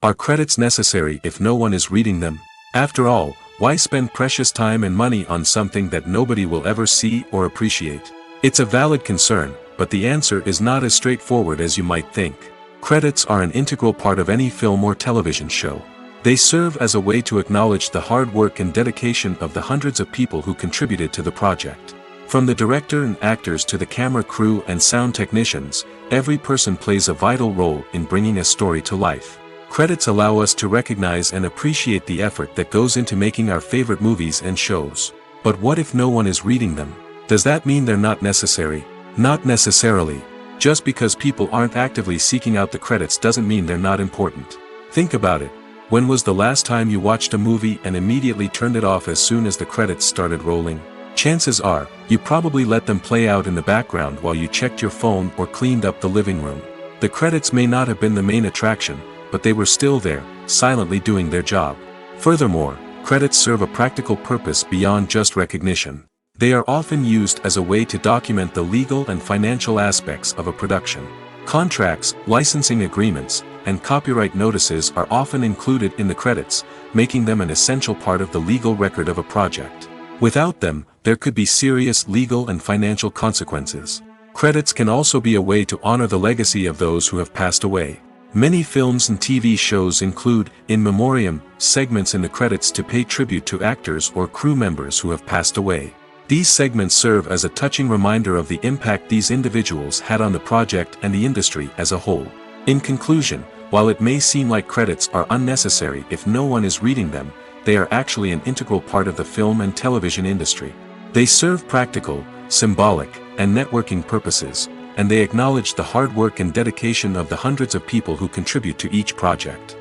Are credits necessary if no one is reading them? After all, why spend precious time and money on something that nobody will ever see or appreciate? It's a valid concern, but the answer is not as straightforward as you might think. Credits are an integral part of any film or television show. They serve as a way to acknowledge the hard work and dedication of the hundreds of people who contributed to the project. From the director and actors to the camera crew and sound technicians, every person plays a vital role in bringing a story to life. Credits allow us to recognize and appreciate the effort that goes into making our favorite movies and shows. But what if no one is reading them? Does that mean they're not necessary? Not necessarily. Just because people aren't actively seeking out the credits doesn't mean they're not important. Think about it. When was the last time you watched a movie and immediately turned it off as soon as the credits started rolling? Chances are, you probably let them play out in the background while you checked your phone or cleaned up the living room. The credits may not have been the main attraction, but they were still there, silently doing their job. Furthermore, credits serve a practical purpose beyond just recognition. They are often used as a way to document the legal and financial aspects of a production. Contracts, licensing agreements, and copyright notices are often included in the credits, making them an essential part of the legal record of a project. Without them, there could be serious legal and financial consequences. Credits can also be a way to honor the legacy of those who have passed away. Many films and TV shows include, in memoriam, segments in the credits to pay tribute to actors or crew members who have passed away. These segments serve as a touching reminder of the impact these individuals had on the project and the industry as a whole. In conclusion, while it may seem like credits are unnecessary if no one is reading them, they are actually an integral part of the film and television industry. They serve practical, symbolic, and networking purposes, and they acknowledge the hard work and dedication of the hundreds of people who contribute to each project.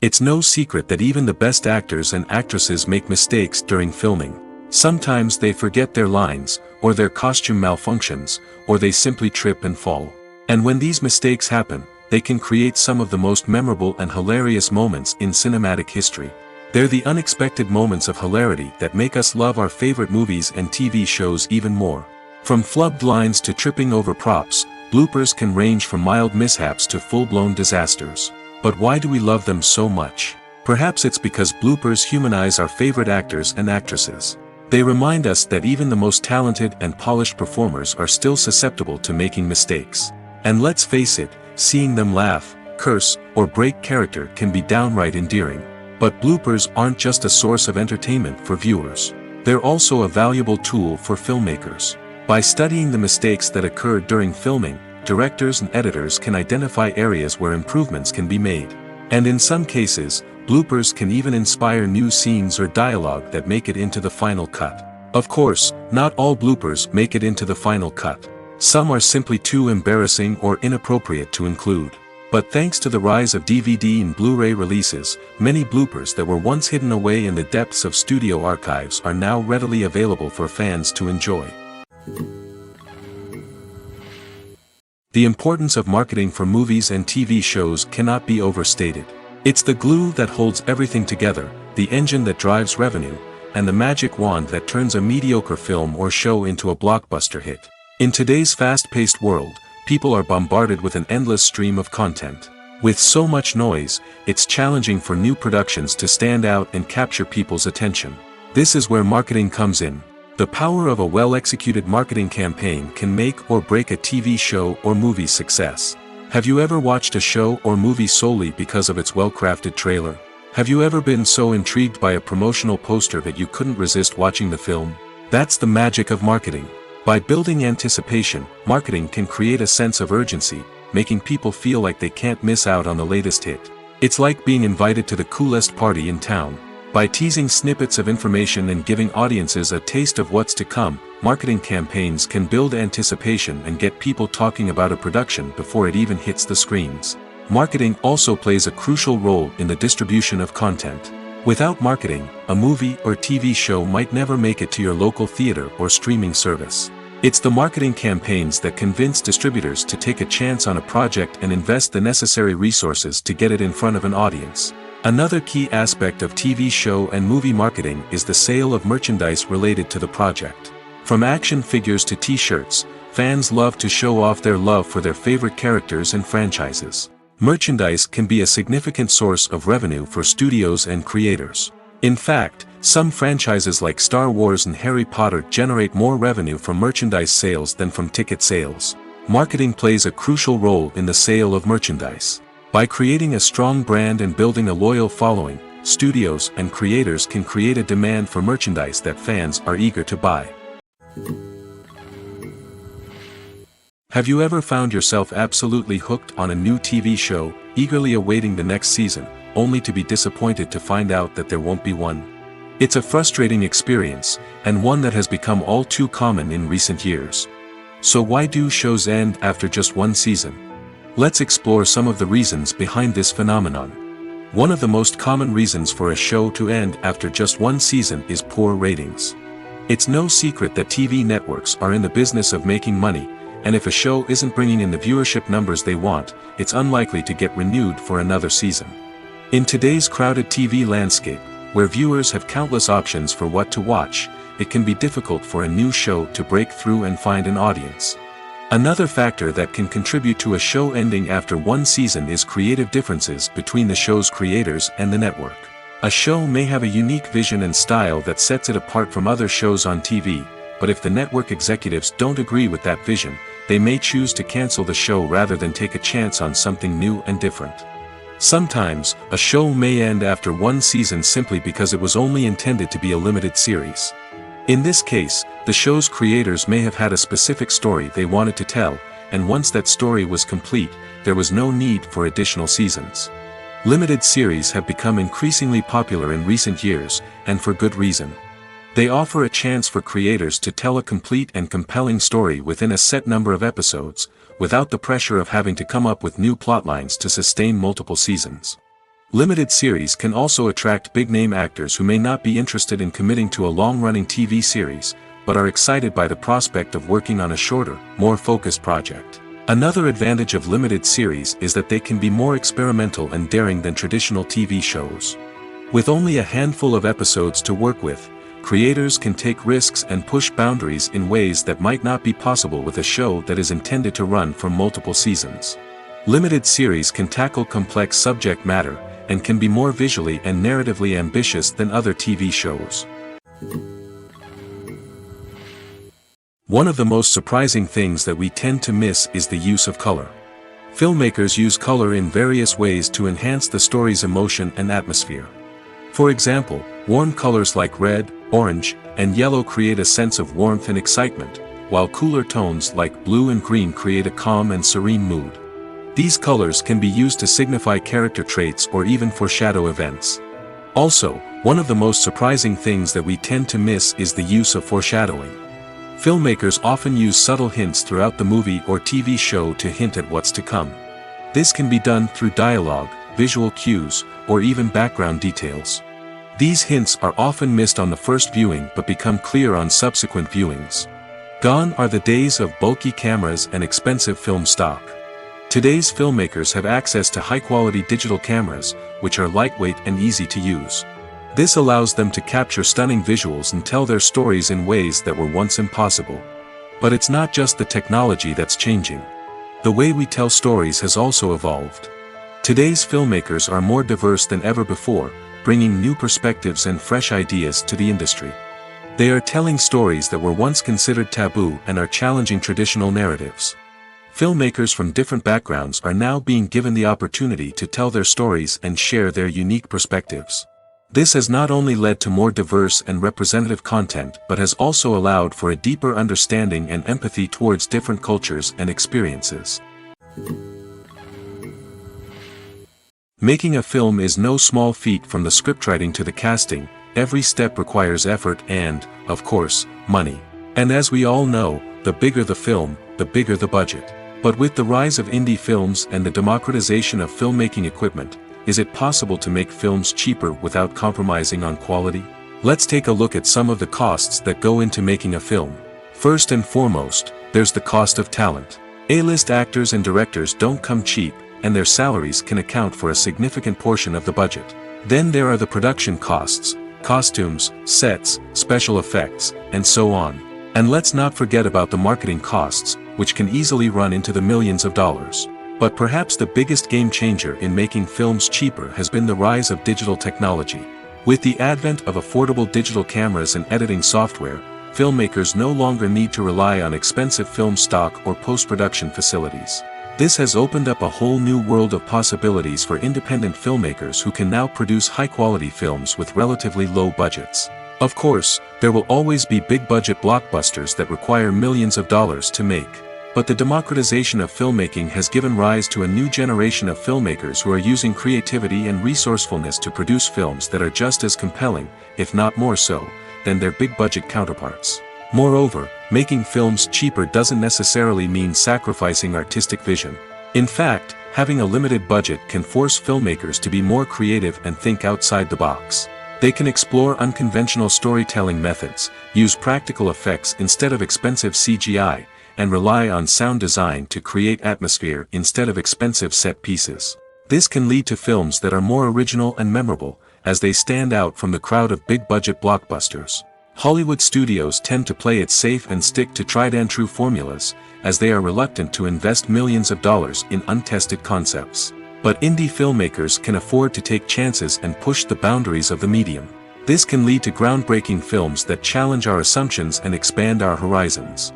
It's no secret that even the best actors and actresses make mistakes during filming. Sometimes they forget their lines, or their costume malfunctions, or they simply trip and fall. And when these mistakes happen, they can create some of the most memorable and hilarious moments in cinematic history. They're the unexpected moments of hilarity that make us love our favorite movies and TV shows even more. From flubbed lines to tripping over props, bloopers can range from mild mishaps to full-blown disasters. But why do we love them so much? Perhaps it's because bloopers humanize our favorite actors and actresses. They remind us that even the most talented and polished performers are still susceptible to making mistakes. And let's face it, seeing them laugh, curse, or break character can be downright endearing. But bloopers aren't just a source of entertainment for viewers. They're also a valuable tool for filmmakers. By studying the mistakes that occurred during filming, directors and editors can identify areas where improvements can be made. And in some cases, bloopers can even inspire new scenes or dialogue that make it into the final cut. Of course, not all bloopers make it into the final cut. Some are simply too embarrassing or inappropriate to include. But thanks to the rise of DVD and Blu-ray releases, many bloopers that were once hidden away in the depths of studio archives are now readily available for fans to enjoy. The importance of marketing for movies and TV shows cannot be overstated. It's the glue that holds everything together, the engine that drives revenue, and the magic wand that turns a mediocre film or show into a blockbuster hit. In today's fast-paced world, people are bombarded with an endless stream of content. With so much noise, it's challenging for new productions to stand out and capture people's attention. This is where marketing comes in. The power of a well-executed marketing campaign can make or break a TV show or movie's success. Have you ever watched a show or movie solely because of its well-crafted trailer? Have you ever been so intrigued by a promotional poster that you couldn't resist watching the film? That's the magic of marketing. By building anticipation, marketing can create a sense of urgency, making people feel like they can't miss out on the latest hit. It's like being invited to the coolest party in town. By teasing snippets of information and giving audiences a taste of what's to come, marketing campaigns can build anticipation and get people talking about a production before it even hits the screens. Marketing also plays a crucial role in the distribution of content. Without marketing, a movie or TV show might never make it to your local theater or streaming service. It's the marketing campaigns that convince distributors to take a chance on a project and invest the necessary resources to get it in front of an audience. Another key aspect of TV show and movie marketing is the sale of merchandise related to the project. From action figures to t-shirts, fans love to show off their love for their favorite characters and franchises. Merchandise can be a significant source of revenue for studios and creators. In fact, some franchises like Star Wars and Harry Potter generate more revenue from merchandise sales than from ticket sales. Marketing plays a crucial role in the sale of merchandise. By creating a strong brand and building a loyal following, studios and creators can create a demand for merchandise that fans are eager to buy. Have you ever found yourself absolutely hooked on a new TV show, eagerly awaiting the next season, only to be disappointed to find out that there won't be one? It's a frustrating experience, and one that has become all too common in recent years. So why do shows end after just one season? Let's explore some of the reasons behind this phenomenon. One of the most common reasons for a show to end after just one season is poor ratings. It's no secret that TV networks are in the business of making money, and if a show isn't bringing in the viewership numbers they want, it's unlikely to get renewed for another season. In today's crowded TV landscape, where viewers have countless options for what to watch, it can be difficult for a new show to break through and find an audience. Another factor that can contribute to a show ending after one season is creative differences between the show's creators and the network. A show may have a unique vision and style that sets it apart from other shows on TV, but if the network executives don't agree with that vision, they may choose to cancel the show rather than take a chance on something new and different. Sometimes, a show may end after one season simply because it was only intended to be a limited series. In this case, the show's creators may have had a specific story they wanted to tell, and once that story was complete, there was no need for additional seasons. Limited series have become increasingly popular in recent years, and for good reason. They offer a chance for creators to tell a complete and compelling story within a set number of episodes, without the pressure of having to come up with new plotlines to sustain multiple seasons. Limited series can also attract big-name actors who may not be interested in committing to a long-running TV series, but are excited by the prospect of working on a shorter, more focused project. Another advantage of limited series is that they can be more experimental and daring than traditional TV shows. With only a handful of episodes to work with, creators can take risks and push boundaries in ways that might not be possible with a show that is intended to run for multiple seasons. Limited series can tackle complex subject matter, and can be more visually and narratively ambitious than other TV shows. One of the most surprising things that we tend to miss is the use of color. Filmmakers use color in various ways to enhance the story's emotion and atmosphere. For example, warm colors like red, orange, and yellow create a sense of warmth and excitement, while cooler tones like blue and green create a calm and serene mood. These colors can be used to signify character traits or even foreshadow events. Also, one of the most surprising things that we tend to miss is the use of foreshadowing. Filmmakers often use subtle hints throughout the movie or TV show to hint at what's to come. This can be done through dialogue, visual cues, or even background details. These hints are often missed on the first viewing but become clear on subsequent viewings. Gone are the days of bulky cameras and expensive film stock. Today's filmmakers have access to high-quality digital cameras, which are lightweight and easy to use. This allows them to capture stunning visuals and tell their stories in ways that were once impossible. But it's not just the technology that's changing. The way we tell stories has also evolved. Today's filmmakers are more diverse than ever before, bringing new perspectives and fresh ideas to the industry. They are telling stories that were once considered taboo and are challenging traditional narratives. Filmmakers from different backgrounds are now being given the opportunity to tell their stories and share their unique perspectives. This has not only led to more diverse and representative content but has also allowed for a deeper understanding and empathy towards different cultures and experiences. Making a film is no small feat. From the scriptwriting to the casting, every step requires effort and, of course, money. And as we all know, the bigger the film, the bigger the budget. But with the rise of indie films and the democratization of filmmaking equipment, is it possible to make films cheaper without compromising on quality? Let's take a look at some of the costs that go into making a film. First and foremost, there's the cost of talent. A-list actors and directors don't come cheap, and their salaries can account for a significant portion of the budget. Then there are the production costs, costumes, sets, special effects, and so on. And let's not forget about the marketing costs, which can easily run into the millions of dollars. But perhaps the biggest game changer in making films cheaper has been the rise of digital technology. With the advent of affordable digital cameras and editing software, filmmakers no longer need to rely on expensive film stock or post-production facilities. This has opened up a whole new world of possibilities for independent filmmakers who can now produce high-quality films with relatively low budgets. Of course, there will always be big-budget blockbusters that require millions of dollars to make. But the democratization of filmmaking has given rise to a new generation of filmmakers who are using creativity and resourcefulness to produce films that are just as compelling, if not more so, than their big-budget counterparts. Moreover, making films cheaper doesn't necessarily mean sacrificing artistic vision. In fact, having a limited budget can force filmmakers to be more creative and think outside the box. They can explore unconventional storytelling methods, use practical effects instead of expensive CGI, and rely on sound design to create atmosphere instead of expensive set pieces. This can lead to films that are more original and memorable, as they stand out from the crowd of big-budget blockbusters. Hollywood studios tend to play it safe and stick to tried-and-true formulas, as they are reluctant to invest millions of dollars in untested concepts. But indie filmmakers can afford to take chances and push the boundaries of the medium. This can lead to groundbreaking films that challenge our assumptions and expand our horizons.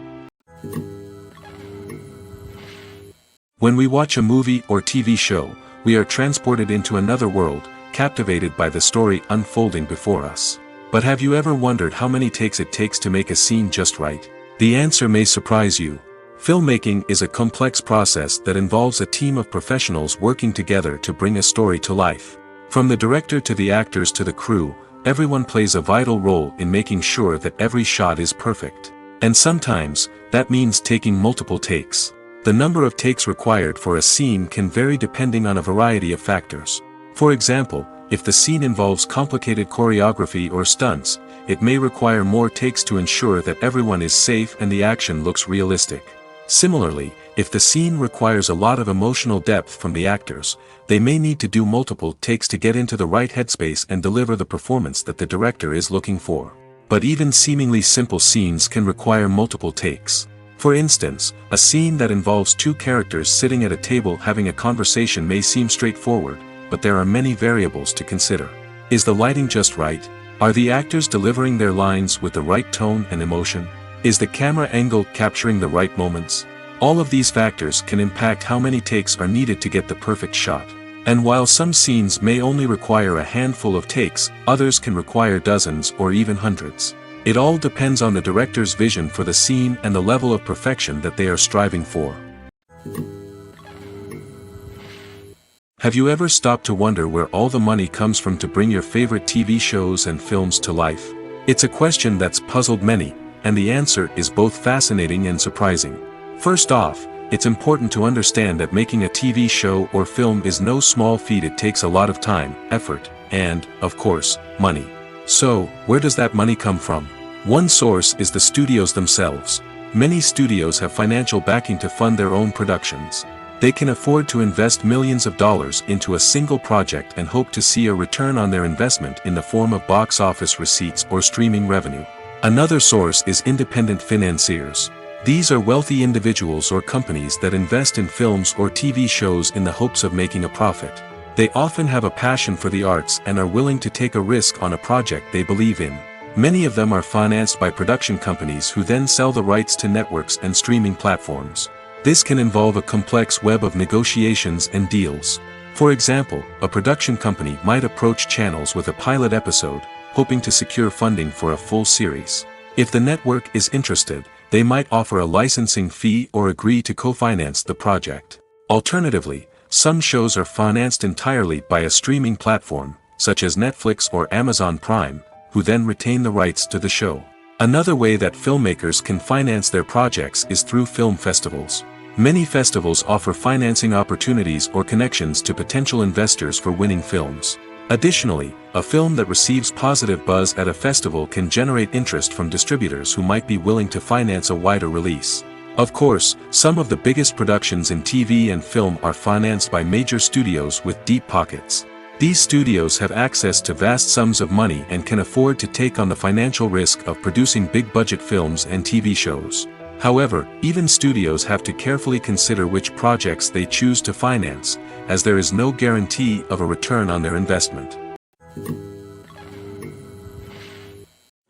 When we watch a movie or TV show, we are transported into another world, captivated by the story unfolding before us. But have you ever wondered how many takes it takes to make a scene just right? The answer may surprise you. Filmmaking is a complex process that involves a team of professionals working together to bring a story to life. From the director to the actors to the crew, everyone plays a vital role in making sure that every shot is perfect. And sometimes, that means taking multiple takes. The number of takes required for a scene can vary depending on a variety of factors. For example, if the scene involves complicated choreography or stunts, it may require more takes to ensure that everyone is safe and the action looks realistic. Similarly, if the scene requires a lot of emotional depth from the actors, they may need to do multiple takes to get into the right headspace and deliver the performance that the director is looking for. But even seemingly simple scenes can require multiple takes. For instance, a scene that involves two characters sitting at a table having a conversation may seem straightforward, but there are many variables to consider. Is the lighting just right? Are the actors delivering their lines with the right tone and emotion? Is the camera angle capturing the right moments? All of these factors can impact how many takes are needed to get the perfect shot. And while some scenes may only require a handful of takes, others can require dozens or even hundreds. It all depends on the director's vision for the scene and the level of perfection that they are striving for. Have you ever stopped to wonder where all the money comes from to bring your favorite TV shows and films to life? It's a question that's puzzled many, and the answer is both fascinating and surprising. First off, it's important to understand that making a TV show or film is no small feat. It takes a lot of time, effort, and, of course, money. So, where does that money come from? One source is the studios themselves. Many studios have financial backing to fund their own productions. They can afford to invest millions of dollars into a single project and hope to see a return on their investment in the form of box office receipts or streaming revenue. Another source is independent financiers. These are wealthy individuals or companies that invest in films or TV shows in the hopes of making a profit. They often have a passion for the arts and are willing to take a risk on a project they believe in. Many of them are financed by production companies who then sell the rights to networks and streaming platforms. This can involve a complex web of negotiations and deals. For example, a production company might approach channels with a pilot episode, hoping to secure funding for a full series. If the network is interested, they might offer a licensing fee or agree to co-finance the project. Alternatively, some shows are financed entirely by a streaming platform, such as Netflix or Amazon Prime, who then retain the rights to the show. Another way that filmmakers can finance their projects is through film festivals. Many festivals offer financing opportunities or connections to potential investors for winning films. Additionally, a film that receives positive buzz at a festival can generate interest from distributors who might be willing to finance a wider release. Of course, some of the biggest productions in TV and film are financed by major studios with deep pockets. These studios have access to vast sums of money and can afford to take on the financial risk of producing big-budget films and TV shows. However, even studios have to carefully consider which projects they choose to finance, as there is no guarantee of a return on their investment.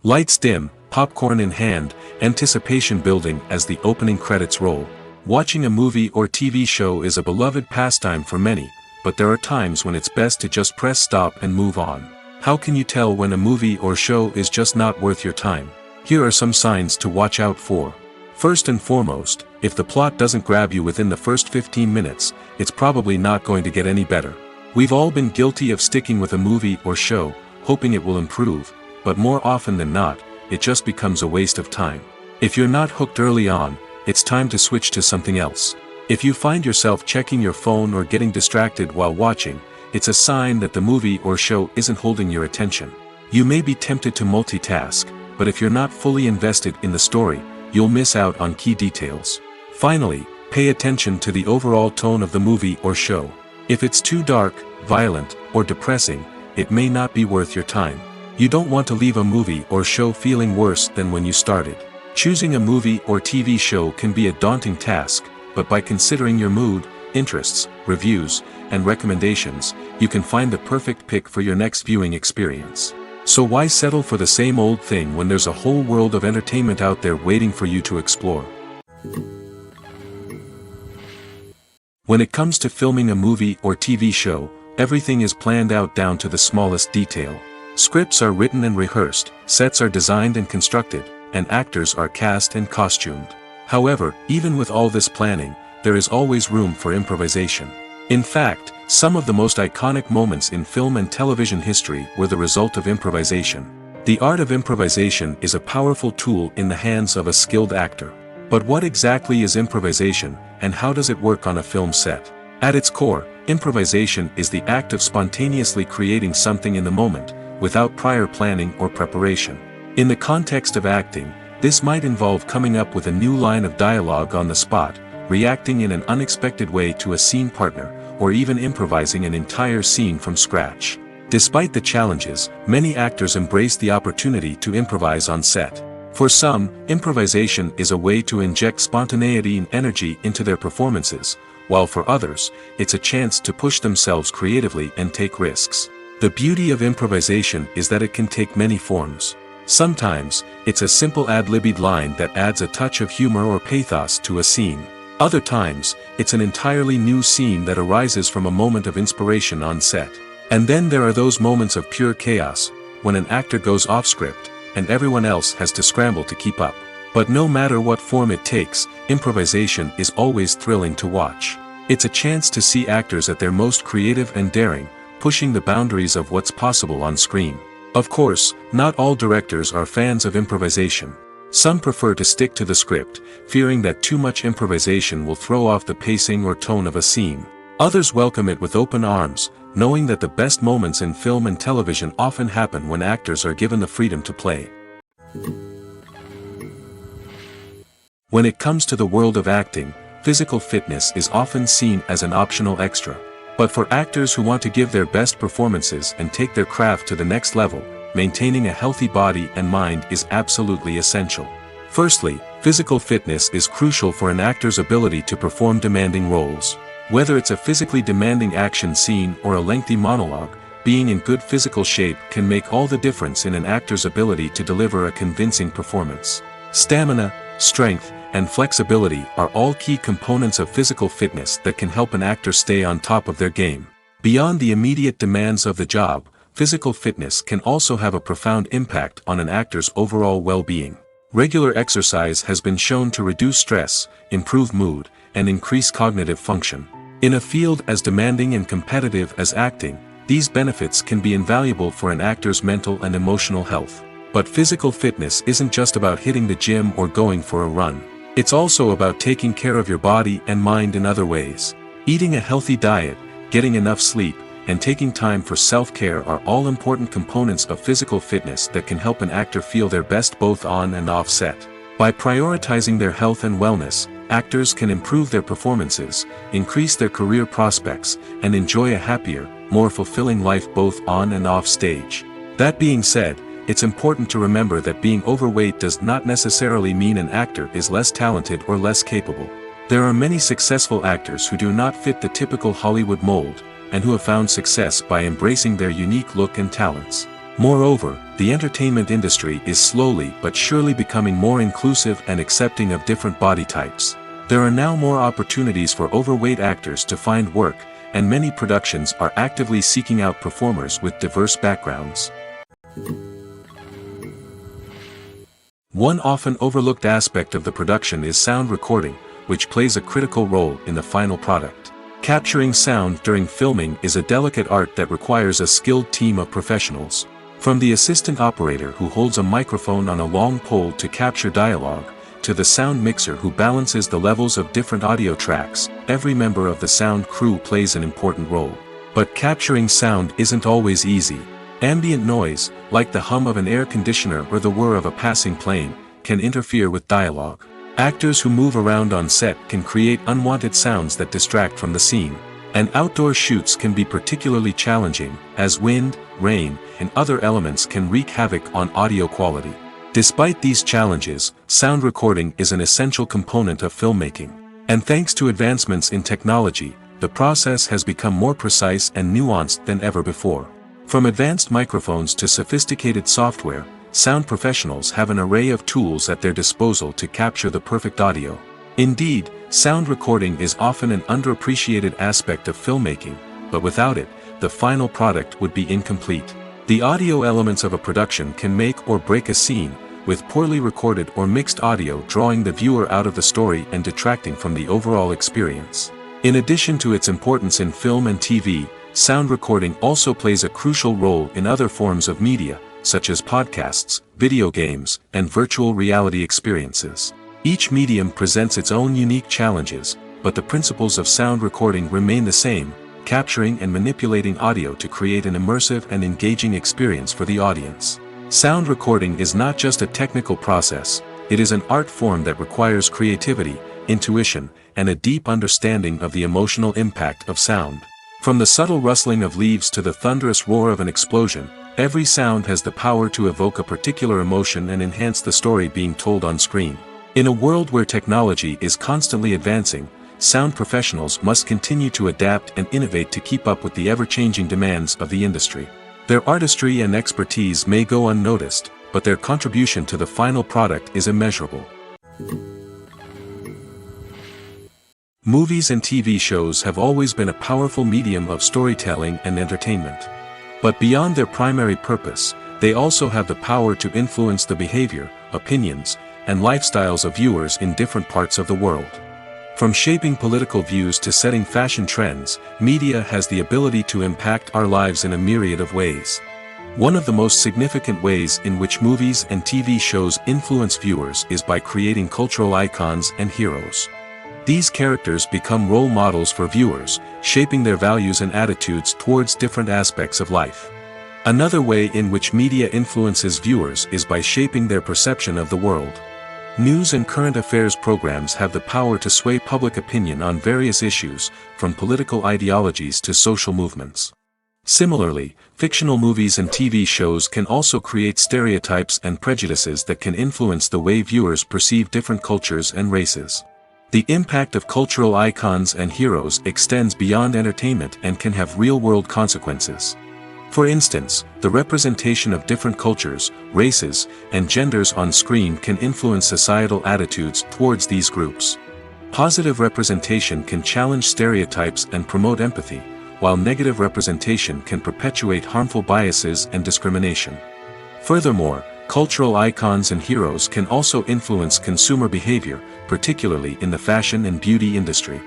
Lights dim, popcorn in hand, anticipation building as the opening credits roll. Watching a movie or TV show is a beloved pastime for many, but there are times when it's best to just press stop and move on. How can you tell when a movie or show is just not worth your time? Here are some signs to watch out for. First and foremost, if the plot doesn't grab you within the first 15 minutes, it's probably not going to get any better. We've all been guilty of sticking with a movie or show, hoping it will improve, but more often than not, it just becomes a waste of time. If you're not hooked early on, it's time to switch to something else. If you find yourself checking your phone or getting distracted while watching, it's a sign that the movie or show isn't holding your attention. You may be tempted to multitask, but if you're not fully invested in the story, you'll miss out on key details. Finally, pay attention to the overall tone of the movie or show. If it's too dark, violent, or depressing, it may not be worth your time. You don't want to leave a movie or show feeling worse than when you started. Choosing a movie or TV show can be a daunting task, but by considering your mood, interests, reviews, and recommendations, you can find the perfect pick for your next viewing experience. So why settle for the same old thing when there's a whole world of entertainment out there waiting for you to explore? When it comes to filming a movie or TV show, everything is planned out down to the smallest detail. Scripts are written and rehearsed, sets are designed and constructed, and actors are cast and costumed. However, even with all this planning, there is always room for improvisation. In fact, some of the most iconic moments in film and television history were the result of improvisation. The art of improvisation is a powerful tool in the hands of a skilled actor. But what exactly is improvisation, and how does it work on a film set? At its core, improvisation is the act of spontaneously creating something in the moment, without prior planning or preparation. In the context of acting, this might involve coming up with a new line of dialogue on the spot, reacting in an unexpected way to a scene partner, or even improvising an entire scene from scratch. Despite the challenges, many actors embrace the opportunity to improvise on set. For some, improvisation is a way to inject spontaneity and energy into their performances, while for others, it's a chance to push themselves creatively and take risks. The beauty of improvisation is that it can take many forms. Sometimes, it's a simple ad-libbed line that adds a touch of humor or pathos to a scene. Other times, it's an entirely new scene that arises from a moment of inspiration on set. And then there are those moments of pure chaos, when an actor goes off script, and everyone else has to scramble to keep up. But no matter what form it takes, improvisation is always thrilling to watch. It's a chance to see actors at their most creative and daring, pushing the boundaries of what's possible on screen. Of course, not all directors are fans of improvisation. Some prefer to stick to the script, fearing that too much improvisation will throw off the pacing or tone of a scene. Others welcome it with open arms, knowing that the best moments in film and television often happen when actors are given the freedom to play. When it comes to the world of acting, physical fitness is often seen as an optional extra. But for actors who want to give their best performances and take their craft to the next level, maintaining a healthy body and mind is absolutely essential. Firstly, physical fitness is crucial for an actor's ability to perform demanding roles. Whether it's a physically demanding action scene or a lengthy monologue, being in good physical shape can make all the difference in an actor's ability to deliver a convincing performance. Stamina, strength, and flexibility are all key components of physical fitness that can help an actor stay on top of their game. Beyond the immediate demands of the job, physical fitness can also have a profound impact on an actor's overall well-being. Regular exercise has been shown to reduce stress, improve mood, and increase cognitive function. In a field as demanding and competitive as acting, these benefits can be invaluable for an actor's mental and emotional health. But physical fitness isn't just about hitting the gym or going for a run. It's also about taking care of your body and mind in other ways. Eating a healthy diet, getting enough sleep, and taking time for self-care are all important components of physical fitness that can help an actor feel their best both on and off set. By prioritizing their health and wellness, actors can improve their performances, increase their career prospects, and enjoy a happier, more fulfilling life both on and off stage. That being said, it's important to remember that being overweight does not necessarily mean an actor is less talented or less capable. There are many successful actors who do not fit the typical Hollywood mold, and who have found success by embracing their unique look and talents. Moreover, the entertainment industry is slowly but surely becoming more inclusive and accepting of different body types. There are now more opportunities for overweight actors to find work, and many productions are actively seeking out performers with diverse backgrounds. One often overlooked aspect of the production is sound recording, which plays a critical role in the final product. Capturing sound during filming is a delicate art that requires a skilled team of professionals. From the assistant operator who holds a microphone on a long pole to capture dialogue, to the sound mixer who balances the levels of different audio tracks, every member of the sound crew plays an important role. But capturing sound isn't always easy. Ambient noise, like the hum of an air conditioner or the whir of a passing plane, can interfere with dialogue. Actors who move around on set can create unwanted sounds that distract from the scene. And outdoor shoots can be particularly challenging, as wind, rain, and other elements can wreak havoc on audio quality. Despite these challenges, sound recording is an essential component of filmmaking. And thanks to advancements in technology, the process has become more precise and nuanced than ever before. From advanced microphones to sophisticated software, sound professionals have an array of tools at their disposal to capture the perfect audio. Indeed, sound recording is often an underappreciated aspect of filmmaking, but without it, the final product would be incomplete. The audio elements of a production can make or break a scene, with poorly recorded or mixed audio drawing the viewer out of the story and detracting from the overall experience. In addition to its importance in film and TV, sound recording also plays a crucial role in other forms of media, such as podcasts, video games, and virtual reality experiences. Each medium presents its own unique challenges, but the principles of sound recording remain the same, capturing and manipulating audio to create an immersive and engaging experience for the audience. Sound recording is not just a technical process, it is an art form that requires creativity, intuition, and a deep understanding of the emotional impact of sound. From the subtle rustling of leaves to the thunderous roar of an explosion, every sound has the power to evoke a particular emotion and enhance the story being told on screen. In a world where technology is constantly advancing, sound professionals must continue to adapt and innovate to keep up with the ever-changing demands of the industry. Their artistry and expertise may go unnoticed, but their contribution to the final product is immeasurable. Movies and TV shows have always been a powerful medium of storytelling and entertainment. But beyond their primary purpose, they also have the power to influence the behavior, opinions, and lifestyles of viewers in different parts of the world. From shaping political views to setting fashion trends, media has the ability to impact our lives in a myriad of ways. One of the most significant ways in which movies and TV shows influence viewers is by creating cultural icons and heroes. These characters become role models for viewers, shaping their values and attitudes towards different aspects of life. Another way in which media influences viewers is by shaping their perception of the world. News and current affairs programs have the power to sway public opinion on various issues, from political ideologies to social movements. Similarly, fictional movies and TV shows can also create stereotypes and prejudices that can influence the way viewers perceive different cultures and races. The impact of cultural icons and heroes extends beyond entertainment and can have real-world consequences. For instance, the representation of different cultures, races, and genders on screen can influence societal attitudes towards these groups. Positive representation can challenge stereotypes and promote empathy, while negative representation can perpetuate harmful biases and discrimination. Furthermore, cultural icons and heroes can also influence consumer behavior, particularly in the fashion and beauty industry.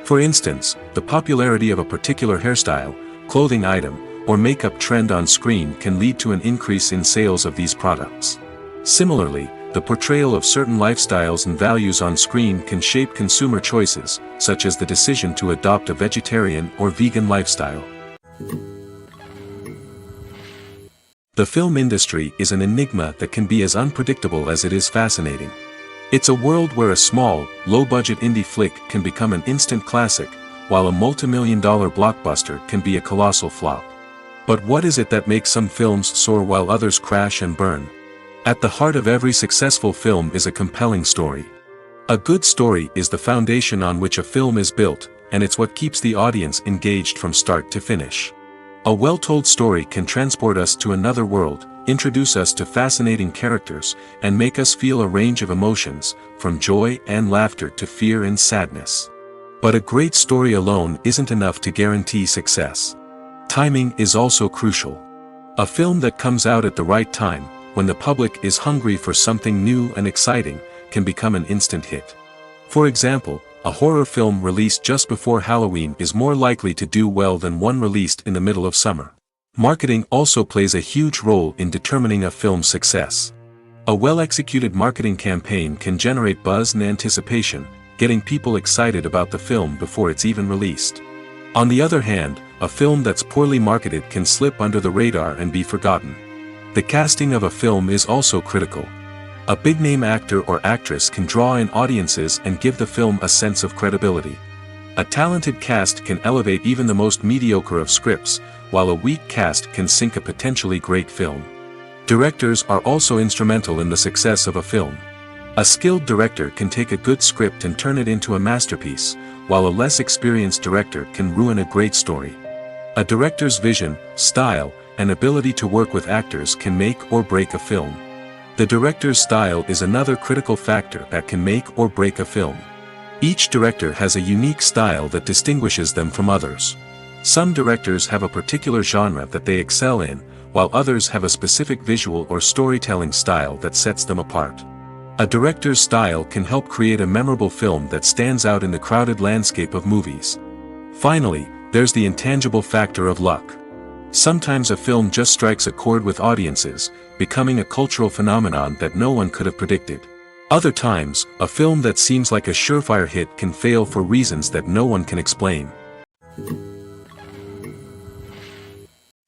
For instance, the popularity of a particular hairstyle, clothing item, or makeup trend on screen can lead to an increase in sales of these products. Similarly, the portrayal of certain lifestyles and values on screen can shape consumer choices, such as the decision to adopt a vegetarian or vegan lifestyle. The film industry is an enigma that can be as unpredictable as it is fascinating. It's a world where a small, low-budget indie flick can become an instant classic, while a multi-million-dollar blockbuster can be a colossal flop. But what is it that makes some films soar while others crash and burn? At the heart of every successful film is a compelling story. A good story is the foundation on which a film is built, and it's what keeps the audience engaged from start to finish. A well-told story can transport us to another world, introduce us to fascinating characters, and make us feel a range of emotions, from joy and laughter to fear and sadness. But a great story alone isn't enough to guarantee success. Timing is also crucial. A film that comes out at the right time, when the public is hungry for something new and exciting, can become an instant hit. For example, a horror film released just before Halloween is more likely to do well than one released in the middle of summer. Marketing also plays a huge role in determining a film's success. A well-executed marketing campaign can generate buzz and anticipation, getting people excited about the film before it's even released. On the other hand, a film that's poorly marketed can slip under the radar and be forgotten. The casting of a film is also critical. A big-name actor or actress can draw in audiences and give the film a sense of credibility. A talented cast can elevate even the most mediocre of scripts, while a weak cast can sink a potentially great film. Directors are also instrumental in the success of a film. A skilled director can take a good script and turn it into a masterpiece, while a less experienced director can ruin a great story. A director's vision, style, and ability to work with actors can make or break a film. The director's style is another critical factor that can make or break a film. Each director has a unique style that distinguishes them from others. Some directors have a particular genre that they excel in, while others have a specific visual or storytelling style that sets them apart. A director's style can help create a memorable film that stands out in the crowded landscape of movies. Finally, there's the intangible factor of luck. Sometimes a film just strikes a chord with audiences, becoming a cultural phenomenon that no one could have predicted. Other times, a film that seems like a surefire hit can fail for reasons that no one can explain.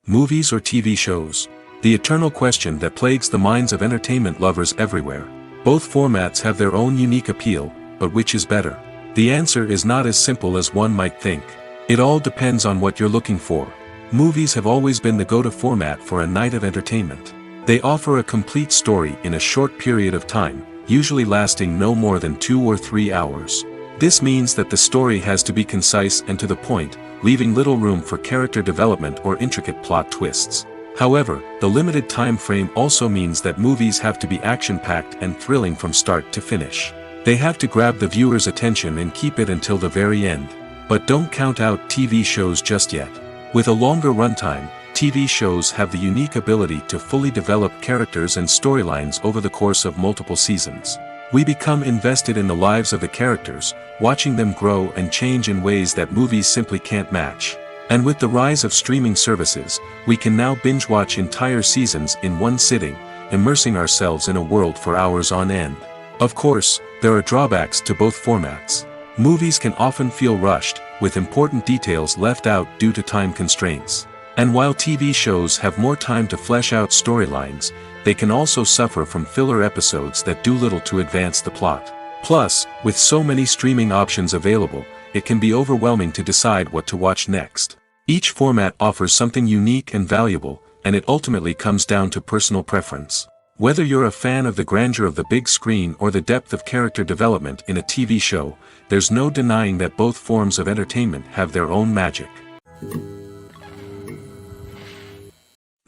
Movies or TV shows? The eternal question that plagues the minds of entertainment lovers everywhere. Both formats have their own unique appeal, but which is better? The answer is not as simple as one might think. It all depends on what you're looking for. Movies have always been the go-to format for a night of entertainment. They offer a complete story in a short period of time, usually lasting no more than 2 or 3 hours. This means that the story has to be concise and to the point, leaving little room for character development or intricate plot twists. However, the limited time frame also means that movies have to be action-packed and thrilling from start to finish. They have to grab the viewer's attention and keep it until the very end. But don't count out TV shows just yet. With a longer runtime, TV shows have the unique ability to fully develop characters and storylines over the course of multiple seasons. We become invested in the lives of the characters, watching them grow and change in ways that movies simply can't match. And with the rise of streaming services, we can now binge-watch entire seasons in one sitting, immersing ourselves in a world for hours on end. Of course, there are drawbacks to both formats. Movies can often feel rushed, with important details left out due to time constraints. And while TV shows have more time to flesh out storylines, they can also suffer from filler episodes that do little to advance the plot. Plus, with so many streaming options available, it can be overwhelming to decide what to watch next. Each format offers something unique and valuable, and it ultimately comes down to personal preference. Whether you're a fan of the grandeur of the big screen or the depth of character development in a TV show, there's no denying that both forms of entertainment have their own magic.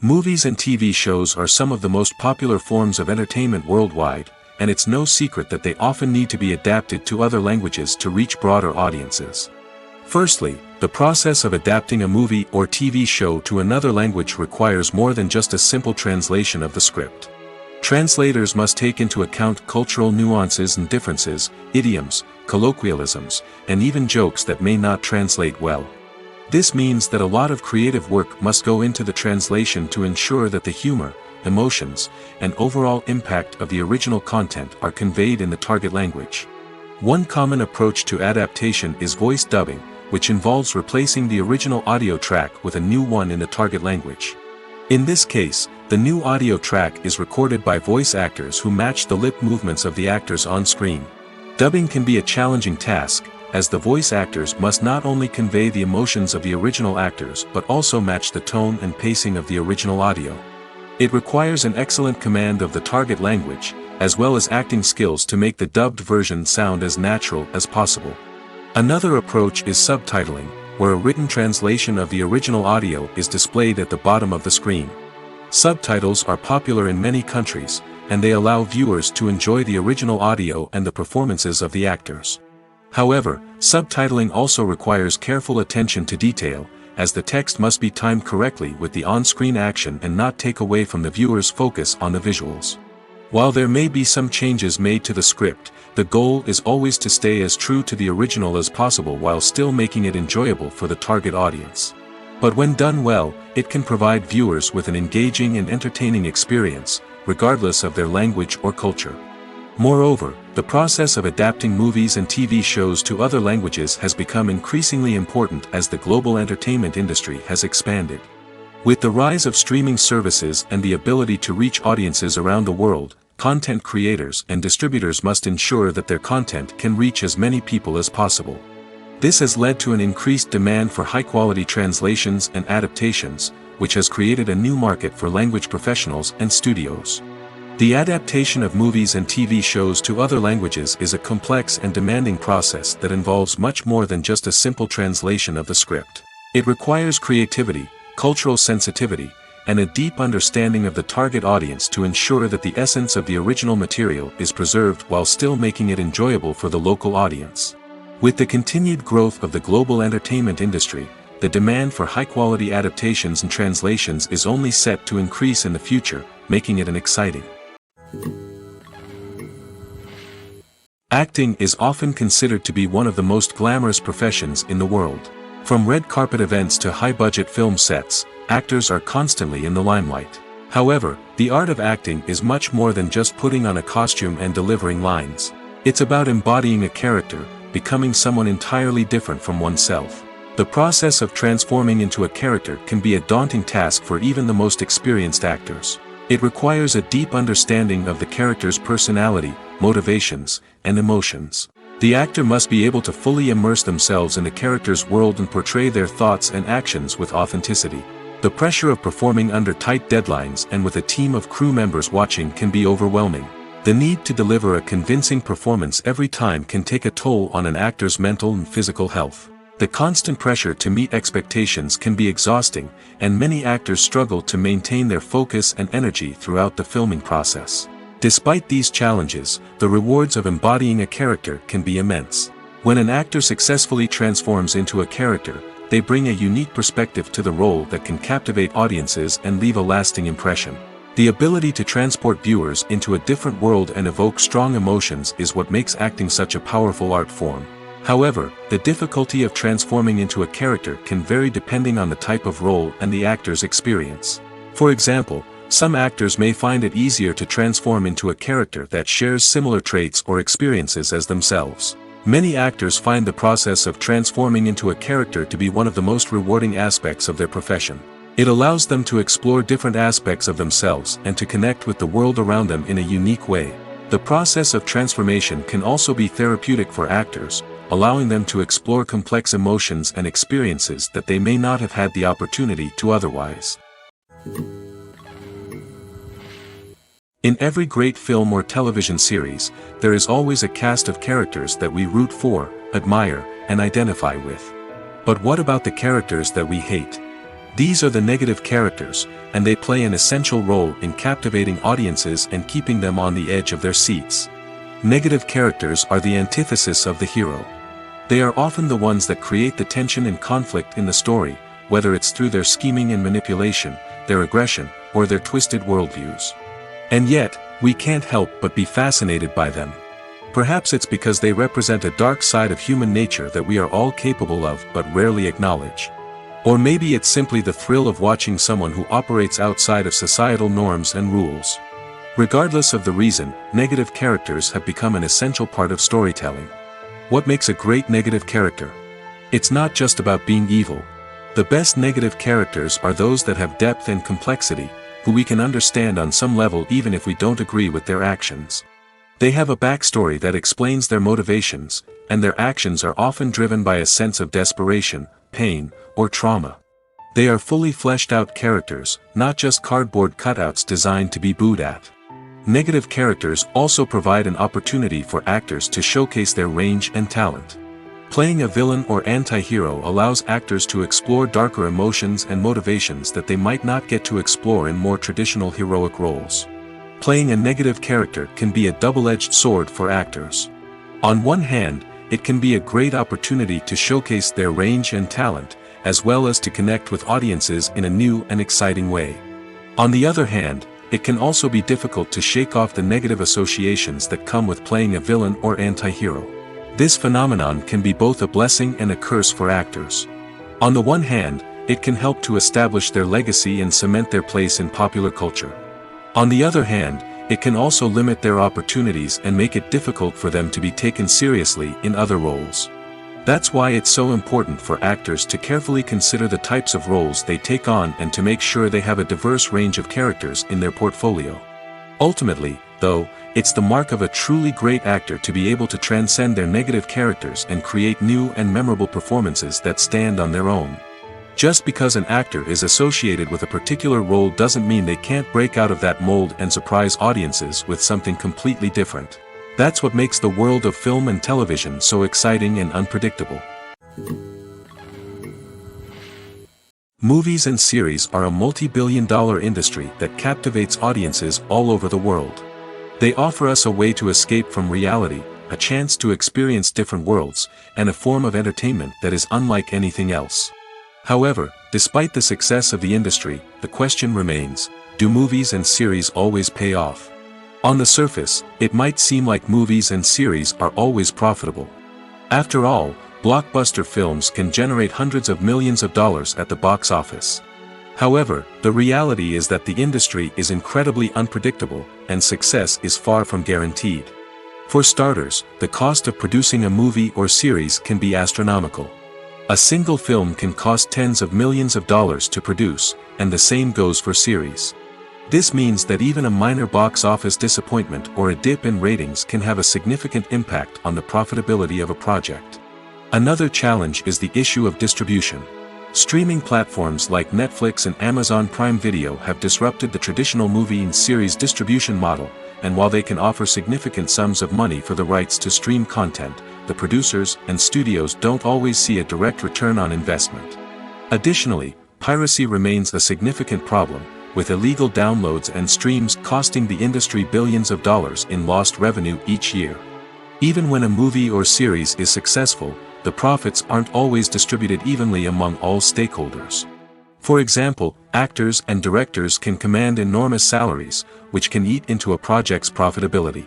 Movies and TV shows are some of the most popular forms of entertainment worldwide, and it's no secret that they often need to be adapted to other languages to reach broader audiences. Firstly, the process of adapting a movie or TV show to another language requires more than just a simple translation of the script. Translators must take into account cultural nuances and differences, idioms, colloquialisms, and even jokes that may not translate well. This means that a lot of creative work must go into the translation to ensure that the humor, emotions, and overall impact of the original content are conveyed in the target language. One common approach to adaptation is voice dubbing, which involves replacing the original audio track with a new one in the target language. In this case, the new audio track is recorded by voice actors who match the lip movements of the actors on screen. Dubbing can be a challenging task, as the voice actors must not only convey the emotions of the original actors but also match the tone and pacing of the original audio. It requires an excellent command of the target language, as well as acting skills to make the dubbed version sound as natural as possible. Another approach is subtitling, where a written translation of the original audio is displayed at the bottom of the screen. Subtitles are popular in many countries, and they allow viewers to enjoy the original audio and the performances of the actors. However, subtitling also requires careful attention to detail, as the text must be timed correctly with the on-screen action and not take away from the viewer's focus on the visuals. While there may be some changes made to the script, the goal is always to stay as true to the original as possible while still making it enjoyable for the target audience. But when done well, it can provide viewers with an engaging and entertaining experience, regardless of their language or culture. Moreover, the process of adapting movies and TV shows to other languages has become increasingly important as the global entertainment industry has expanded. With the rise of streaming services and the ability to reach audiences around the world, content creators and distributors must ensure that their content can reach as many people as possible. This has led to an increased demand for high-quality translations and adaptations, which has created a new market for language professionals and studios. The adaptation of movies and TV shows to other languages is a complex and demanding process that involves much more than just a simple translation of the script. It requires creativity, cultural sensitivity, and a deep understanding of the target audience to ensure that the essence of the original material is preserved while still making it enjoyable for the local audience. With the continued growth of the global entertainment industry, the demand for high-quality adaptations and translations is only set to increase in the future, making it an exciting. Acting is often considered to be one of the most glamorous professions in the world. From red carpet events to high-budget film sets, actors are constantly in the limelight. However, the art of acting is much more than just putting on a costume and delivering lines. It's about embodying a character, becoming someone entirely different from oneself. The process of transforming into a character can be a daunting task for even the most experienced actors. It requires a deep understanding of the character's personality, motivations, and emotions. The actor must be able to fully immerse themselves in the character's world and portray their thoughts and actions with authenticity. The pressure of performing under tight deadlines and with a team of crew members watching can be overwhelming. The need to deliver a convincing performance every time can take a toll on an actor's mental and physical health. The constant pressure to meet expectations can be exhausting, and many actors struggle to maintain their focus and energy throughout the filming process. Despite these challenges, the rewards of embodying a character can be immense. When an actor successfully transforms into a character, they bring a unique perspective to the role that can captivate audiences and leave a lasting impression. The ability to transport viewers into a different world and evoke strong emotions is what makes acting such a powerful art form. However, the difficulty of transforming into a character can vary depending on the type of role and the actor's experience. For example, some actors may find it easier to transform into a character that shares similar traits or experiences as themselves. Many actors find the process of transforming into a character to be one of the most rewarding aspects of their profession. It allows them to explore different aspects of themselves and to connect with the world around them in a unique way. The process of transformation can also be therapeutic for actors, allowing them to explore complex emotions and experiences that they may not have had the opportunity to otherwise. In every great film or television series, there is always a cast of characters that we root for, admire, and identify with. But what about the characters that we hate? These are the negative characters, and they play an essential role in captivating audiences and keeping them on the edge of their seats. Negative characters are the antithesis of the hero. They are often the ones that create the tension and conflict in the story, whether it's through their scheming and manipulation, their aggression, or their twisted worldviews. And yet, we can't help but be fascinated by them. Perhaps it's because they represent a dark side of human nature that we are all capable of but rarely acknowledge. Or maybe it's simply the thrill of watching someone who operates outside of societal norms and rules. Regardless of the reason, negative characters have become an essential part of storytelling. What makes a great negative character? It's not just about being evil. The best negative characters are those that have depth and complexity, who we can understand on some level even if we don't agree with their actions. They have a backstory that explains their motivations, and their actions are often driven by a sense of desperation, pain, or trauma. They are fully fleshed out characters, not just cardboard cutouts designed to be booed at. Negative characters also provide an opportunity for actors to showcase their range and talent. Playing a villain or anti-hero allows actors to explore darker emotions and motivations that they might not get to explore in more traditional heroic roles. Playing a negative character can be a double-edged sword for actors. On one hand, it can be a great opportunity to showcase their range and talent, as well as to connect with audiences in a new and exciting way. On the other hand, it can also be difficult to shake off the negative associations that come with playing a villain or anti-hero. This phenomenon can be both a blessing and a curse for actors. On the one hand, it can help to establish their legacy and cement their place in popular culture. On the other hand, it can also limit their opportunities and make it difficult for them to be taken seriously in other roles. That's why it's so important for actors to carefully consider the types of roles they take on and to make sure they have a diverse range of characters in their portfolio. Ultimately, though, it's the mark of a truly great actor to be able to transcend their negative characters and create new and memorable performances that stand on their own. Just because an actor is associated with a particular role doesn't mean they can't break out of that mold and surprise audiences with something completely different. That's what makes the world of film and television so exciting and unpredictable. Movies and series are a multi-billion-dollar industry that captivates audiences all over the world. They offer us a way to escape from reality, a chance to experience different worlds, and a form of entertainment that is unlike anything else. However, despite the success of the industry, the question remains, do movies and series always pay off? On the surface, it might seem like movies and series are always profitable. After all, blockbuster films can generate hundreds of millions of dollars at the box office. However, the reality is that the industry is incredibly unpredictable, and success is far from guaranteed. For starters, the cost of producing a movie or series can be astronomical. A single film can cost tens of millions of dollars to produce, and the same goes for series. This means that even a minor box office disappointment or a dip in ratings can have a significant impact on the profitability of a project. Another challenge is the issue of distribution. Streaming platforms like Netflix and Amazon Prime Video have disrupted the traditional movie and series distribution model, and while they can offer significant sums of money for the rights to stream content, the producers and studios don't always see a direct return on investment. Additionally, piracy remains a significant problem, with illegal downloads and streams costing the industry billions of dollars in lost revenue each year. Even when a movie or series is successful, the profits aren't always distributed evenly among all stakeholders. For example, actors and directors can command enormous salaries, which can eat into a project's profitability.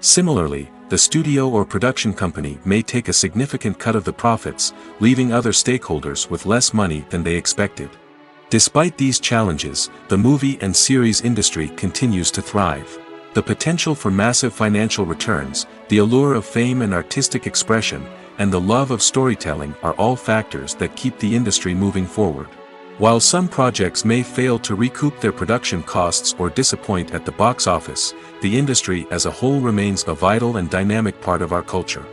Similarly, the studio or production company may take a significant cut of the profits, leaving other stakeholders with less money than they expected. Despite these challenges, the movie and series industry continues to thrive. The potential for massive financial returns, the allure of fame and artistic expression, and the love of storytelling are all factors that keep the industry moving forward. While some projects may fail to recoup their production costs or disappoint at the box office, the industry as a whole remains a vital and dynamic part of our culture.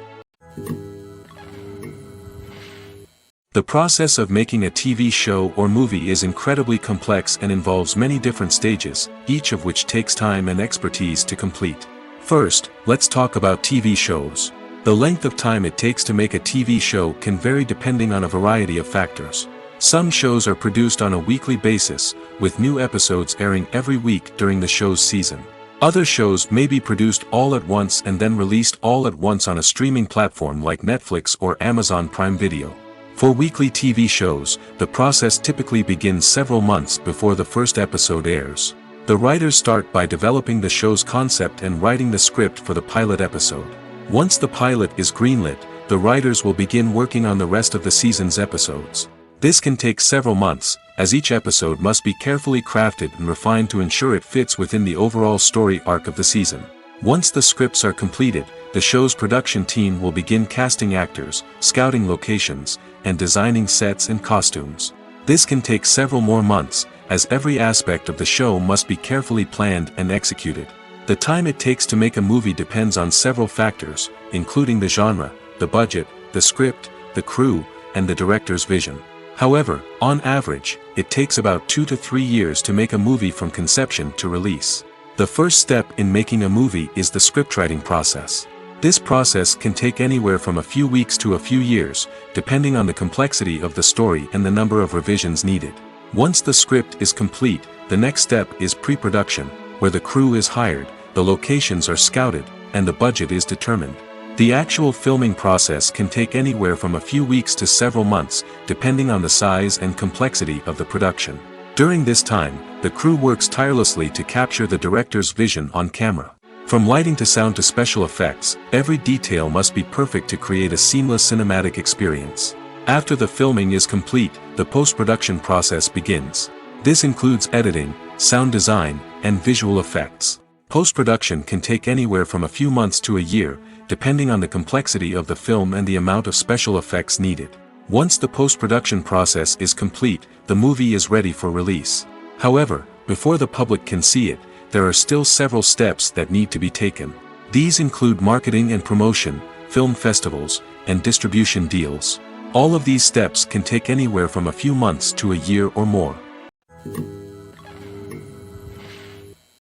The process of making a TV show or movie is incredibly complex and involves many different stages, each of which takes time and expertise to complete. First, let's talk about TV shows. The length of time it takes to make a TV show can vary depending on a variety of factors. Some shows are produced on a weekly basis, with new episodes airing every week during the show's season. Other shows may be produced all at once and then released all at once on a streaming platform like Netflix or Amazon Prime Video. For weekly TV shows, the process typically begins several months before the first episode airs. The writers start by developing the show's concept and writing the script for the pilot episode. Once the pilot is greenlit, the writers will begin working on the rest of the season's episodes. This can take several months, as each episode must be carefully crafted and refined to ensure it fits within the overall story arc of the season. Once the scripts are completed, the show's production team will begin casting actors, scouting locations, and designing sets and costumes. This can take several more months, as every aspect of the show must be carefully planned and executed. The time it takes to make a movie depends on several factors, including the genre, the budget, the script, the crew, and the director's vision. However, on average, it takes about 2 to 3 years to make a movie from conception to release. The first step in making a movie is the scriptwriting process. This process can take anywhere from a few weeks to a few years, depending on the complexity of the story and the number of revisions needed. Once the script is complete, the next step is pre-production, where the crew is hired, the locations are scouted, and the budget is determined. The actual filming process can take anywhere from a few weeks to several months, depending on the size and complexity of the production. During this time, the crew works tirelessly to capture the director's vision on camera. From lighting to sound to special effects, every detail must be perfect to create a seamless cinematic experience. After the filming is complete, the post-production process begins. This includes editing, sound design, and visual effects. Post-production can take anywhere from a few months to a year, depending on the complexity of the film and the amount of special effects needed. Once the post-production process is complete, the movie is ready for release. However, before the public can see it, there are still several steps that need to be taken. These include marketing and promotion, film festivals, and distribution deals. All of these steps can take anywhere from a few months to a year or more.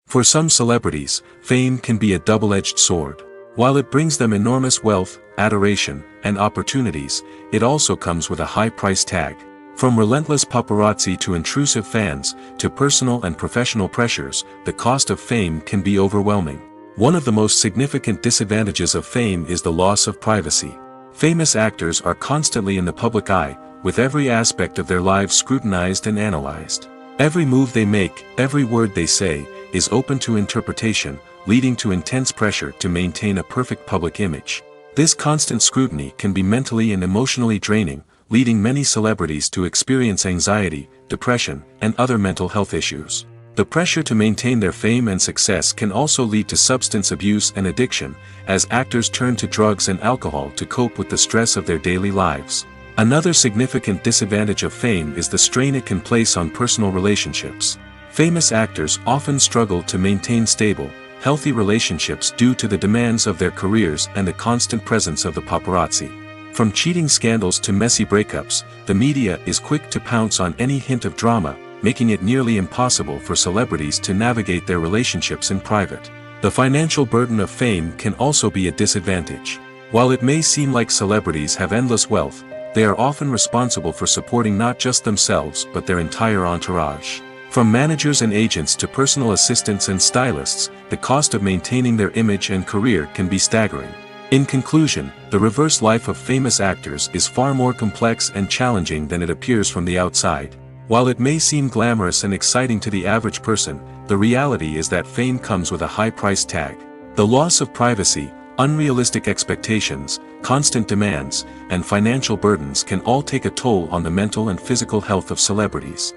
For some celebrities, fame can be a double-edged sword. While it brings them enormous wealth, adoration, and opportunities, it also comes with a high price tag. From relentless paparazzi to intrusive fans, to personal and professional pressures, the cost of fame can be overwhelming. One of the most significant disadvantages of fame is the loss of privacy. Famous actors are constantly in the public eye, with every aspect of their lives scrutinized and analyzed. Every move they make, every word they say, is open to interpretation, leading to intense pressure to maintain a perfect public image. This constant scrutiny can be mentally and emotionally draining, leading many celebrities to experience anxiety, depression, and other mental health issues. The pressure to maintain their fame and success can also lead to substance abuse and addiction, as actors turn to drugs and alcohol to cope with the stress of their daily lives. Another significant disadvantage of fame is the strain it can place on personal relationships. Famous actors often struggle to maintain stable, healthy relationships due to the demands of their careers and the constant presence of the paparazzi. From cheating scandals to messy breakups, the media is quick to pounce on any hint of drama, making it nearly impossible for celebrities to navigate their relationships in private. The financial burden of fame can also be a disadvantage. While it may seem like celebrities have endless wealth, they are often responsible for supporting not just themselves but their entire entourage. From managers and agents to personal assistants and stylists, the cost of maintaining their image and career can be staggering. In conclusion, the reverse life of famous actors is far more complex and challenging than it appears from the outside. While it may seem glamorous and exciting to the average person, the reality is that fame comes with a high price tag. The loss of privacy, unrealistic expectations, constant demands, and financial burdens can all take a toll on the mental and physical health of celebrities.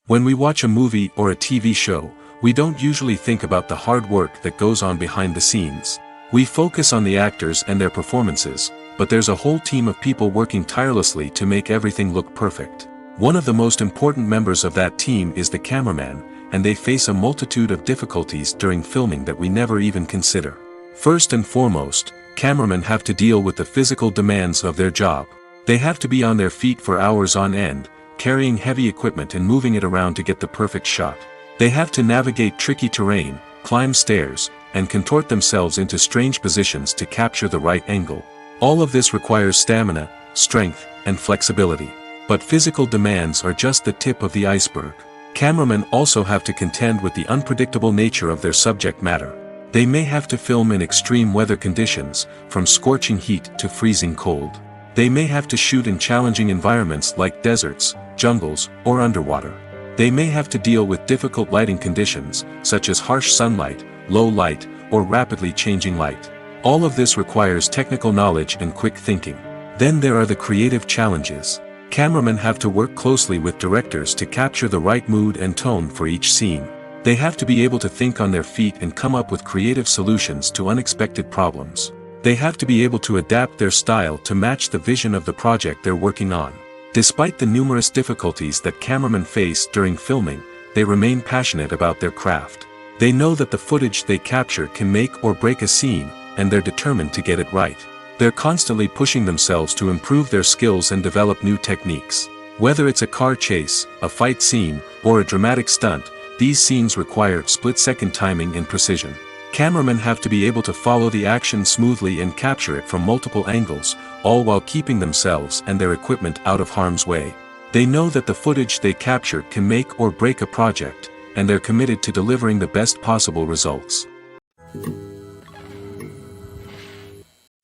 When we watch a movie or a TV show, we don't usually think about the hard work that goes on behind the scenes. We focus on the actors and their performances, but there's a whole team of people working tirelessly to make everything look perfect. One of the most important members of that team is the cameraman, and they face a multitude of difficulties during filming that we never even consider. First and foremost, cameramen have to deal with the physical demands of their job. They have to be on their feet for hours on end, carrying heavy equipment and moving it around to get the perfect shot. They have to navigate tricky terrain, climb stairs, and contort themselves into strange positions to capture the right angle. All of this requires stamina, strength, and flexibility. But physical demands are just the tip of the iceberg. Cameramen also have to contend with the unpredictable nature of their subject matter. They may have to film in extreme weather conditions, from scorching heat to freezing cold. They may have to shoot in challenging environments like deserts, jungles, or underwater. They may have to deal with difficult lighting conditions, such as harsh sunlight, low light, or rapidly changing light. All of this requires technical knowledge and quick thinking. Then there are the creative challenges. Cameramen have to work closely with directors to capture the right mood and tone for each scene. They have to be able to think on their feet and come up with creative solutions to unexpected problems. They have to be able to adapt their style to match the vision of the project they're working on. Despite the numerous difficulties that cameramen face during filming, they remain passionate about their craft. They know that the footage they capture can make or break a scene, and they're determined to get it right. They're constantly pushing themselves to improve their skills and develop new techniques. Whether it's a car chase, a fight scene, or a dramatic stunt, these scenes require split-second timing and precision. Cameramen have to be able to follow the action smoothly and capture it from multiple angles, all while keeping themselves and their equipment out of harm's way. They know that the footage they capture can make or break a project, and they're committed to delivering the best possible results.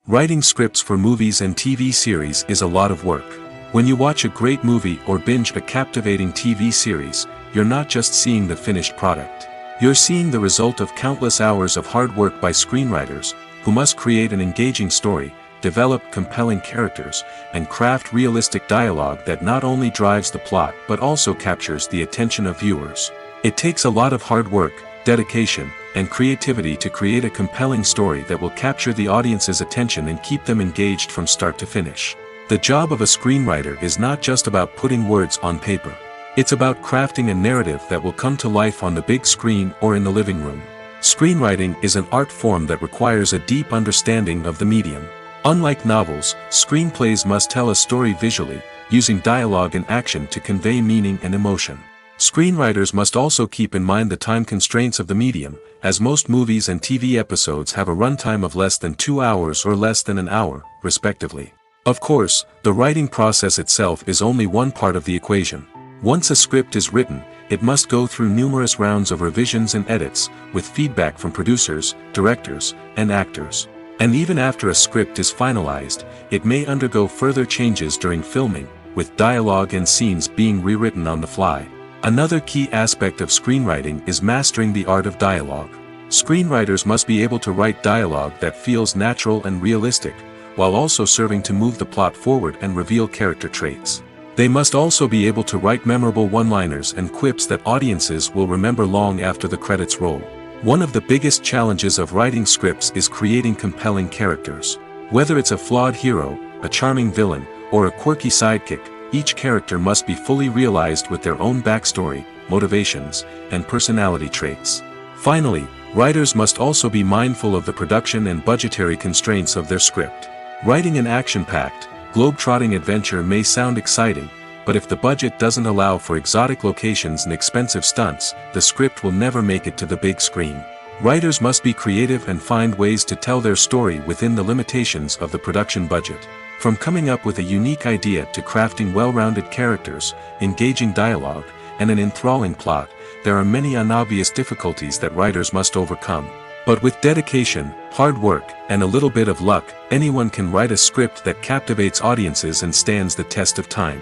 Writing scripts for movies and TV series is a lot of work. When you watch a great movie or binge a captivating TV series, you're not just seeing the finished product. You're seeing the result of countless hours of hard work by screenwriters, who must create an engaging story, develop compelling characters, and craft realistic dialogue that not only drives the plot but also captures the attention of viewers. It takes a lot of hard work, dedication, and creativity to create a compelling story that will capture the audience's attention and keep them engaged from start to finish. The job of a screenwriter is not just about putting words on paper. It's about crafting a narrative that will come to life on the big screen or in the living room. Screenwriting is an art form that requires a deep understanding of the medium. Unlike novels, screenplays must tell a story visually, using dialogue and action to convey meaning and emotion. Screenwriters must also keep in mind the time constraints of the medium, as most movies and TV episodes have a runtime of less than 2 hours or less than an hour, respectively. Of course, the writing process itself is only one part of the equation. Once a script is written, it must go through numerous rounds of revisions and edits, with feedback from producers, directors, and actors. And even after a script is finalized, it may undergo further changes during filming, with dialogue and scenes being rewritten on the fly. Another key aspect of screenwriting is mastering the art of dialogue. Screenwriters must be able to write dialogue that feels natural and realistic, while also serving to move the plot forward and reveal character traits. They must also be able to write memorable one-liners and quips that audiences will remember long after the credits roll. One of the biggest challenges of writing scripts is creating compelling characters. Whether it's a flawed hero, a charming villain, or a quirky sidekick, each character must be fully realized with their own backstory, motivations, and personality traits. Finally, writers must also be mindful of the production and budgetary constraints of their script. Writing an action-packed, globe-trotting adventure may sound exciting, but if the budget doesn't allow for exotic locations and expensive stunts, the script will never make it to the big screen. Writers must be creative and find ways to tell their story within the limitations of the production budget. From coming up with a unique idea to crafting well-rounded characters, engaging dialogue, and an enthralling plot, there are many unobvious difficulties that writers must overcome. But with dedication, hard work, and a little bit of luck, anyone can write a script that captivates audiences and stands the test of time.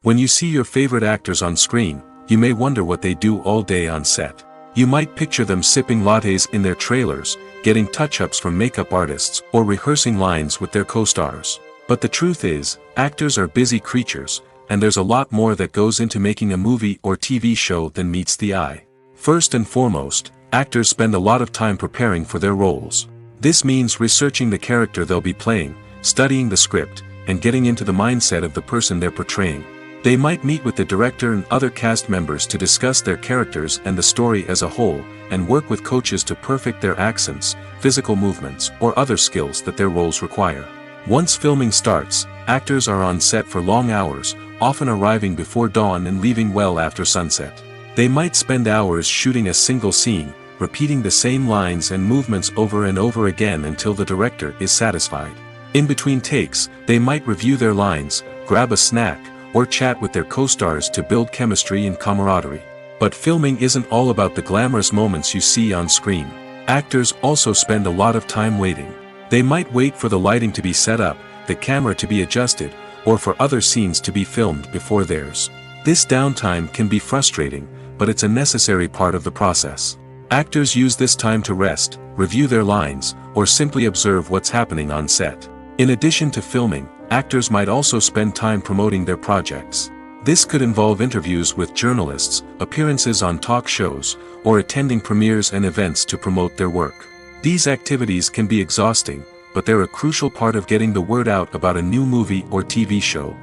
When you see your favorite actors on screen, you may wonder what they do all day on set. You might picture them sipping lattes in their trailers, getting touch-ups from makeup artists, or rehearsing lines with their co-stars. But the truth is, actors are busy creatures, and there's a lot more that goes into making a movie or TV show than meets the eye. First and foremost, actors spend a lot of time preparing for their roles. This means researching the character they'll be playing, studying the script, and getting into the mindset of the person they're portraying. They might meet with the director and other cast members to discuss their characters and the story as a whole, and work with coaches to perfect their accents, physical movements, or other skills that their roles require. Once filming starts, actors are on set for long hours, often arriving before dawn and leaving well after sunset. They might spend hours shooting a single scene, repeating the same lines and movements over and over again until the director is satisfied. In between takes, they might review their lines, grab a snack, or chat with their co-stars to build chemistry and camaraderie. But filming isn't all about the glamorous moments you see on screen. Actors also spend a lot of time waiting. They might wait for the lighting to be set up, the camera to be adjusted, or for other scenes to be filmed before theirs. This downtime can be frustrating, but it's a necessary part of the process. Actors use this time to rest, review their lines, or simply observe what's happening on set. In addition to filming, actors might also spend time promoting their projects. This could involve interviews with journalists, appearances on talk shows, or attending premieres and events to promote their work. These activities can be exhausting, but they're a crucial part of getting the word out about a new movie or TV show.